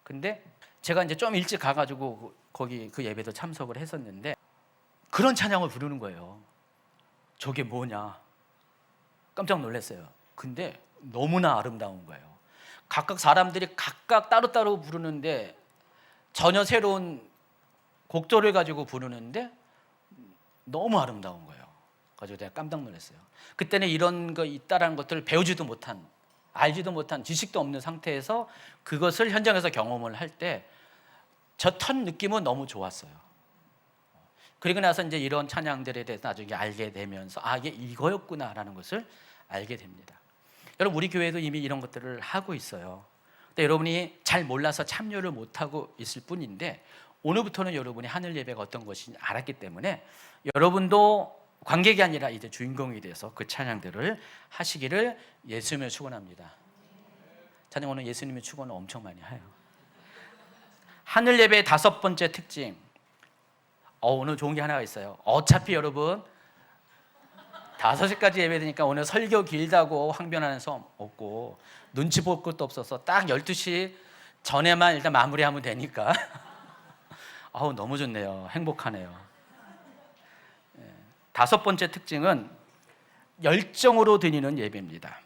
근데 제가 이제 좀 일찍 가가지고 거기 그 예배도 참석을 했었는데, 그런 찬양을 부르는 거예요. 저게 뭐냐, 깜짝 놀랐어요. 근데 너무나 아름다운 거예요. 각각 사람들이 각각 따로따로 부르는데, 전혀 새로운 곡조를 가지고 부르는데 너무 아름다운 거예요. 그래서 제가 깜짝 놀랐어요. 그때는 이런 거 있다라는 것들을 배우지도 못한, 알지도 못한, 지식도 없는 상태에서 그것을 현장에서 경험을 할 때 저 첫 느낌은 너무 좋았어요. 그리고 나서 이제 이런 찬양들에 대해서 나중에 알게 되면서 이게 이거였구나라는 것을 알게 됩니다. 여러분, 우리 교회도 이미 이런 것들을 하고 있어요. 근데 여러분이 잘 몰라서 참여를 못하고 있을 뿐인데, 오늘부터는 여러분이 하늘 예배가 어떤 것인지 알았기 때문에 여러분도 관객이 아니라 이제 주인공이 돼서 그 찬양들을 하시기를 예수님을 축원합니다. 찬양 오늘 예수님의 축원을 엄청 많이 해요. 하늘 예배의 5번째 특징, 오늘 좋은 게 하나가 있어요. 어차피 여러분 5시까지 예배되니까 오늘 설교 길다고 항변하는 사람 없고, 눈치 볼 것도 없어서 딱 12시 전에만 일단 마무리하면 되니까 너무 좋네요. 행복하네요. 5번째 특징은 열정으로 드리는 예배입니다.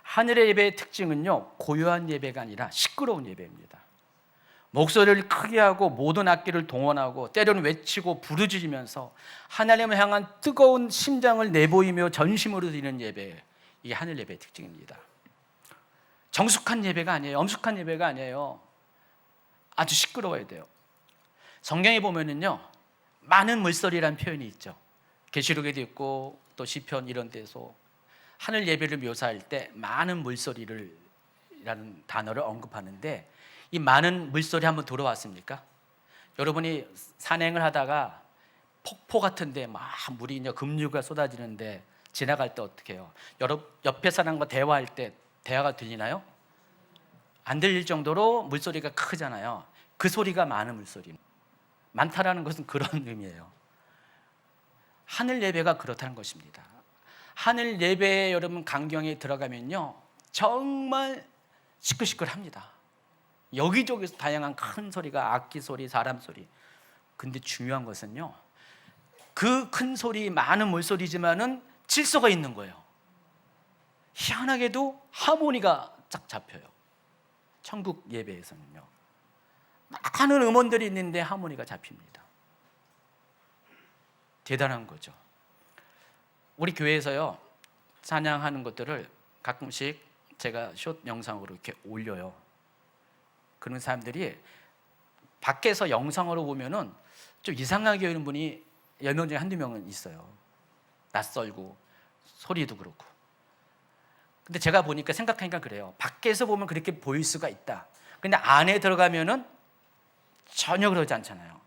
하늘의 예배의 특징은요, 고요한 예배가 아니라 시끄러운 예배입니다. 목소리를 크게 하고 모든 악기를 동원하고 때로는 외치고 부르짖으면서 하나님을 향한 뜨거운 심장을 내보이며 전심으로 드리는 예배, 이게 하늘 예배의 특징입니다. 정숙한 예배가 아니에요. 엄숙한 예배가 아니에요. 아주 시끄러워야 돼요. 성경에 보면은요, 많은 물소리라는 표현이 있죠. 계시록에도 있고 또 시편 이런 데서 하늘 예배를 묘사할 때 많은 물소리라는 단어를 언급하는데, 이 많은 물소리 한번 들어왔습니까? 여러분이 산행을 하다가 폭포 같은데 막 물이 이제 급류가 쏟아지는데 지나갈 때 어떻게 해요? 옆에 사람과 대화할 때 대화가 들리나요? 안 들릴 정도로 물소리가 크잖아요. 그 소리가 많은 물소리. 많다라는 것은 그런 의미예요. 하늘 예배가 그렇다는 것입니다. 하늘 예배에 여러분 강경에 들어가면요, 정말 시끌시끌합니다. 여기저기서 다양한 큰 소리가, 악기 소리, 사람 소리. 근데 중요한 것은요, 그 큰 소리, 많은 물소리지만은 질서가 있는 거예요. 희한하게도 하모니가 딱 잡혀요. 천국 예배에서는요, 많은 음원들이 있는데 하모니가 잡힙니다. 대단한 거죠. 우리 교회에서요, 찬양하는 것들을 가끔씩 제가 숏 영상으로 이렇게 올려요. 그런 사람들이 밖에서 영상으로 보면은 좀 이상하게 여는 분이 10명 중에 한두 명은 있어요. 낯설고 소리도 그렇고. 근데 제가 보니까 생각하니까 그래요. 밖에서 보면 그렇게 보일 수가 있다. 근데 안에 들어가면은 전혀 그러지 않잖아요.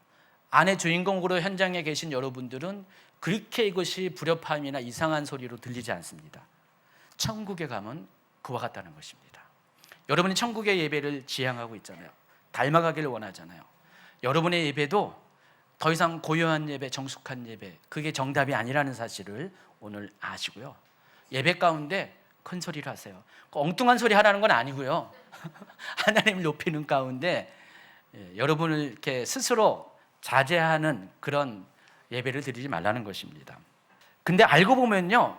안에 주인공으로 현장에 계신 여러분들은 그렇게 이것이 불협화음이나 이상한 소리로 들리지 않습니다. 천국에 가면 그와 같다는 것입니다. 여러분이 천국의 예배를 지향하고 있잖아요. 닮아가기를 원하잖아요. 여러분의 예배도 더 이상 고요한 예배, 정숙한 예배, 그게 정답이 아니라는 사실을 오늘 아시고요. 예배 가운데 큰 소리를 하세요. 엉뚱한 소리 하라는 건 아니고요. 하나님을 높이는 가운데 여러분을 이렇게 스스로 자제하는 그런 예배를 드리지 말라는 것입니다. 근데 알고 보면요,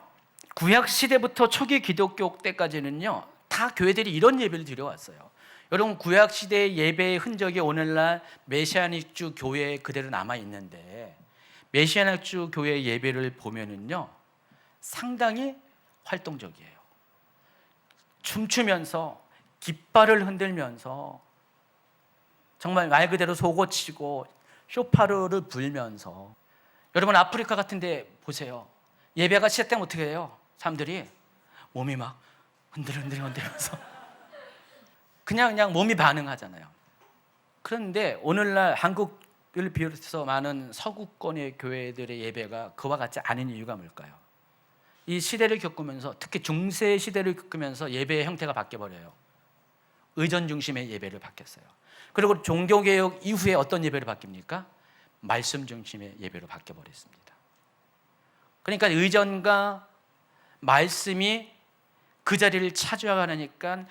구약 시대부터 초기 기독교 때까지는요, 다 교회들이 이런 예배를 드려왔어요. 여러분, 구약 시대의 예배의 흔적이 오늘날 메시아닉주 교회에 그대로 남아 있는데, 메시아닉주 교회의 예배를 보면은요, 상당히 활동적이에요. 춤추면서 깃발을 흔들면서 정말 말 그대로 속옷치고 쇼파르를 불면서, 여러분 아프리카 같은 데 보세요. 예배가 시작되면 어떻게 해요? 사람들이 몸이 막 흔들면서 그냥 몸이 반응하잖아요. 그런데 오늘날 한국을 비롯해서 많은 서구권의 교회들의 예배가 그와 같지 않은 이유가 뭘까요? 이 시대를 겪으면서, 특히 중세 시대를 겪으면서 예배의 형태가 바뀌어버려요. 의전 중심의 예배를 바뀌었어요. 그리고 종교개혁 이후에 어떤 예배로 바뀝니까? 말씀 중심의 예배로 바뀌어버렸습니다. 그러니까 의전과 말씀이 그 자리를 차지하니까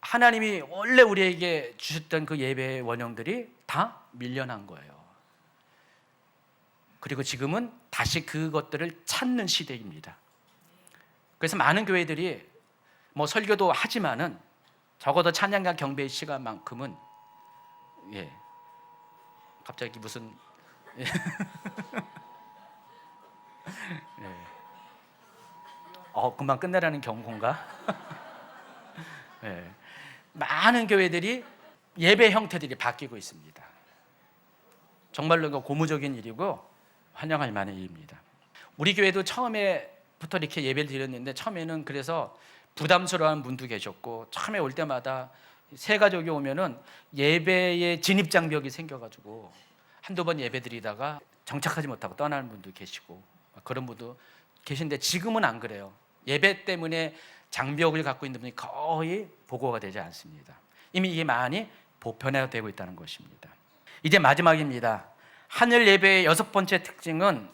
하나님이 원래 우리에게 주셨던 그 예배의 원형들이 다 밀려난 거예요. 그리고 지금은 다시 그것들을 찾는 시대입니다. 그래서 많은 교회들이 설교도 하지만은 적어도 찬양과 경배의 시간만큼은 갑자기 무슨 금방 끝내라는 경고인가? 많은 교회들이 예배 형태들이 바뀌고 있습니다. 정말로 이거 고무적인 일이고 환영할 만한 일입니다. 우리 교회도 처음에부터 이렇게 예배를 드렸는데, 처음에는 그래서 부담스러워하는 분도 계셨고, 처음에 올 때마다 새 가족이 오면은 예배의 진입 장벽이 생겨가지고 한두 번 예배 드리다가 정착하지 못하고 떠나는 분도 계시고 그런 분도 계신데, 지금은 안 그래요. 예배 때문에 장벽을 갖고 있는 분이 거의 보고가 되지 않습니다. 이미 이게 많이 보편화되고 있다는 것입니다. 이제 마지막입니다. 하늘 예배의 6번째 특징은,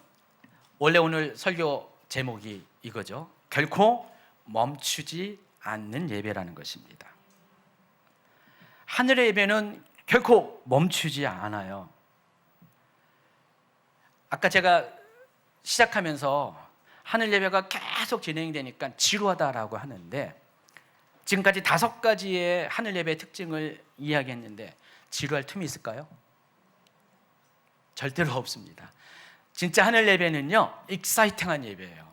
원래 오늘 설교 제목이 이거죠. 결코 멈추지 않는 예배라는 것입니다. 하늘의 예배는 결코 멈추지 않아요. 아까 제가 시작하면서 하늘 예배가 계속 진행되니까 지루하다라고 하는데, 지금까지 5가지의 하늘 예배의 특징을 이야기했는데 지루할 틈이 있을까요? 절대로 없습니다. 진짜 하늘 예배는요, 익사이팅한 예배예요.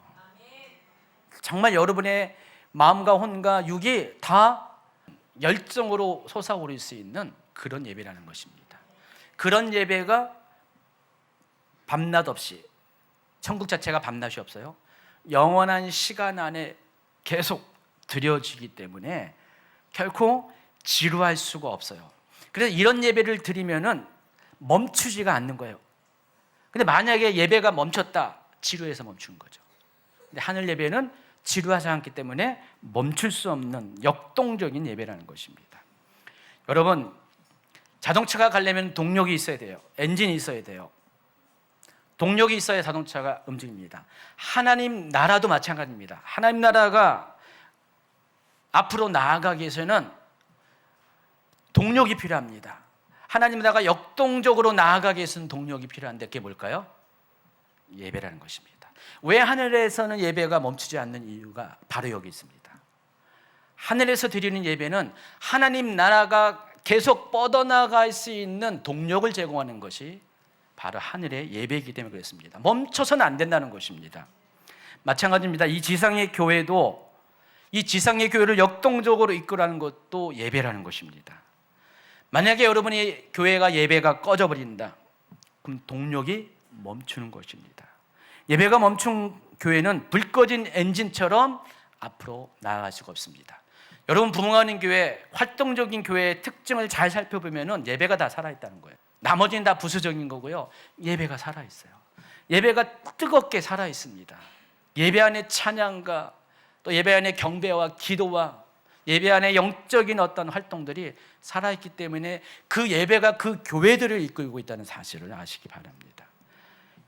정말 여러분의 마음과 혼과 육이 다 열정으로 솟아오를 수 있는 그런 예배라는 것입니다. 그런 예배가 밤낮 없이, 천국 자체가 밤낮이 없어요. 영원한 시간 안에 계속 드려지기 때문에 결코 지루할 수가 없어요. 그래서 이런 예배를 드리면은 멈추지가 않는 거예요. 근데 만약에 예배가 멈췄다, 지루해서 멈추는 거죠. 근데 하늘 예배는 지루하지 않기 때문에 멈출 수 없는 역동적인 예배라는 것입니다. 여러분, 자동차가 가려면 동력이 있어야 돼요. 엔진이 있어야 돼요. 동력이 있어야 자동차가 움직입니다. 하나님 나라도 마찬가지입니다. 하나님 나라가 앞으로 나아가기 위해서는 동력이 필요합니다. 하나님 나라가 역동적으로 나아가기 위해서는 동력이 필요한데, 그게 뭘까요? 예배라는 것입니다. 왜 하늘에서는 예배가 멈추지 않는 이유가 바로 여기 있습니다. 하늘에서 드리는 예배는 하나님 나라가 계속 뻗어나갈 수 있는 동력을 제공하는 것이 바로 하늘의 예배이기 때문에 그렇습니다. 멈춰서는 안 된다는 것입니다. 마찬가지입니다. 이 지상의 교회도, 이 지상의 교회를 역동적으로 이끌어가는 것도 예배라는 것입니다. 만약에 여러분이 교회가 예배가 꺼져버린다, 그럼 동력이 멈추는 것입니다. 예배가 멈춘 교회는 불 꺼진 엔진처럼 앞으로 나아갈 수가 없습니다. 여러분 부흥하는 교회, 활동적인 교회의 특징을 잘 살펴보면 예배가 다 살아있다는 거예요. 나머지는 다 부수적인 거고요. 예배가 살아있어요. 예배가 뜨겁게 살아있습니다. 예배 안에 찬양과 또 예배 안에 경배와 기도와 예배 안에 영적인 어떤 활동들이 살아있기 때문에 그 예배가 그 교회들을 이끌고 있다는 사실을 아시기 바랍니다.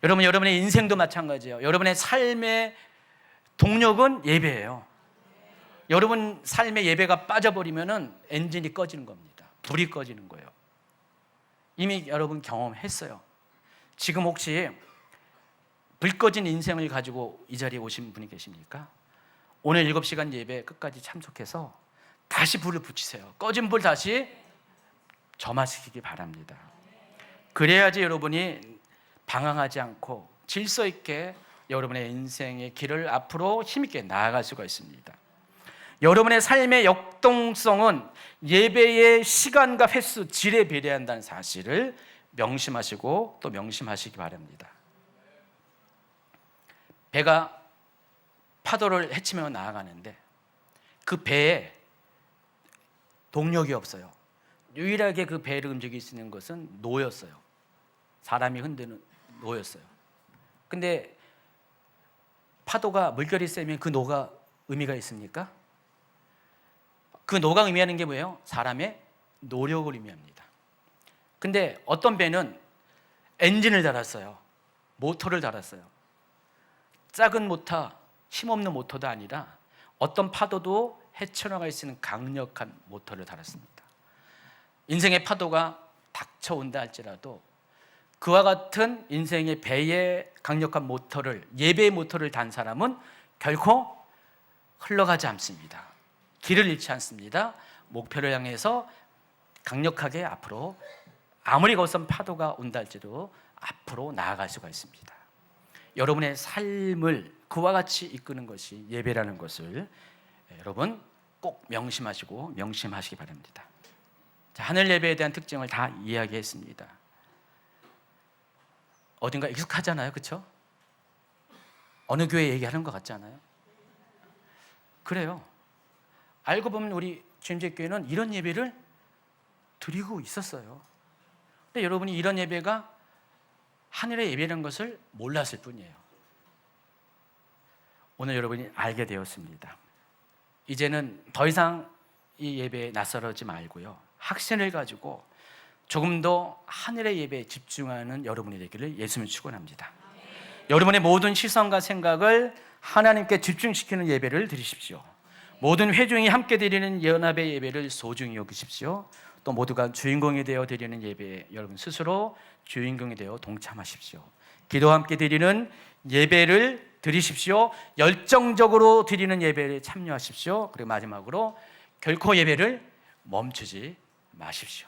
여러분, 여러분의 인생도 마찬가지예요. 여러분의 삶의 동력은 예배예요. 여러분 삶의 예배가 빠져버리면 엔진이 꺼지는 겁니다. 불이 꺼지는 거예요. 이미 여러분 경험했어요. 지금 혹시 불 꺼진 인생을 가지고 이 자리에 오신 분이 계십니까? 오늘 7시간 예배 끝까지 참석해서 다시 불을 붙이세요. 꺼진 불 다시 점화시키기 바랍니다. 그래야지 여러분이 방황하지 않고 질서 있게 여러분의 인생의 길을 앞으로 힘있게 나아갈 수가 있습니다. 여러분의 삶의 역동성은 예배의 시간과 횟수, 질에 비례한다는 사실을 명심하시고 또 명심하시기 바랍니다. 배가 파도를 헤치며 나아가는데 그 배에 동력이 없어요. 유일하게 그 배를 움직일 수 있는 것은 노였어요. 사람이 흔드는 노였어요. 근데 파도가 물결이 세면 그 노가 의미가 있습니까? 그 노가 의미하는 게 뭐예요? 사람의 노력을 의미합니다. 근데 어떤 배는 엔진을 달았어요. 모터를 달았어요. 작은 모터, 힘없는 모터도 아니라 어떤 파도도 헤쳐나갈 수 있는 강력한 모터를 달았습니다. 인생의 파도가 닥쳐온다 할지라도 그와 같은 인생의 배의 강력한 모터를, 예배의 모터를 단 사람은 결코 흘러가지 않습니다. 길을 잃지 않습니다. 목표를 향해서 강력하게 앞으로 아무리 거센 파도가 온다 할지라도 앞으로 나아갈 수가 있습니다. 여러분의 삶을 그와 같이 이끄는 것이 예배라는 것을 여러분 꼭 명심하시고 명심하시기 바랍니다. 자, 하늘 예배에 대한 특징을 다 이야기했습니다. 어딘가 익숙하잖아요, 그렇죠? 어느 교회 얘기하는 것 같지 않아요? 그래요. 알고 보면 우리 주임제교회는 이런 예배를 드리고 있었어요. 근데 여러분이 이런 예배가 하늘의 예배라는 것을 몰랐을 뿐이에요. 오늘 여러분이 알게 되었습니다. 이제는 더 이상 이 예배에 낯설어지 말고요, 확신을 가지고 조금 더 하늘의 예배에 집중하는 여러분이 되기를 예수님을 축원합니다. 여러분의 모든 시선과 생각을 하나님께 집중시키는 예배를 드리십시오. 모든 회중이 함께 드리는 연합의 예배를 소중히 여기십시오. 또 모두가 주인공이 되어 드리는 예배에 여러분 스스로 주인공이 되어 동참하십시오. 기도와 함께 드리는 예배를 드리십시오. 열정적으로 드리는 예배에 참여하십시오. 그리고 마지막으로 결코 예배를 멈추지 마십시오.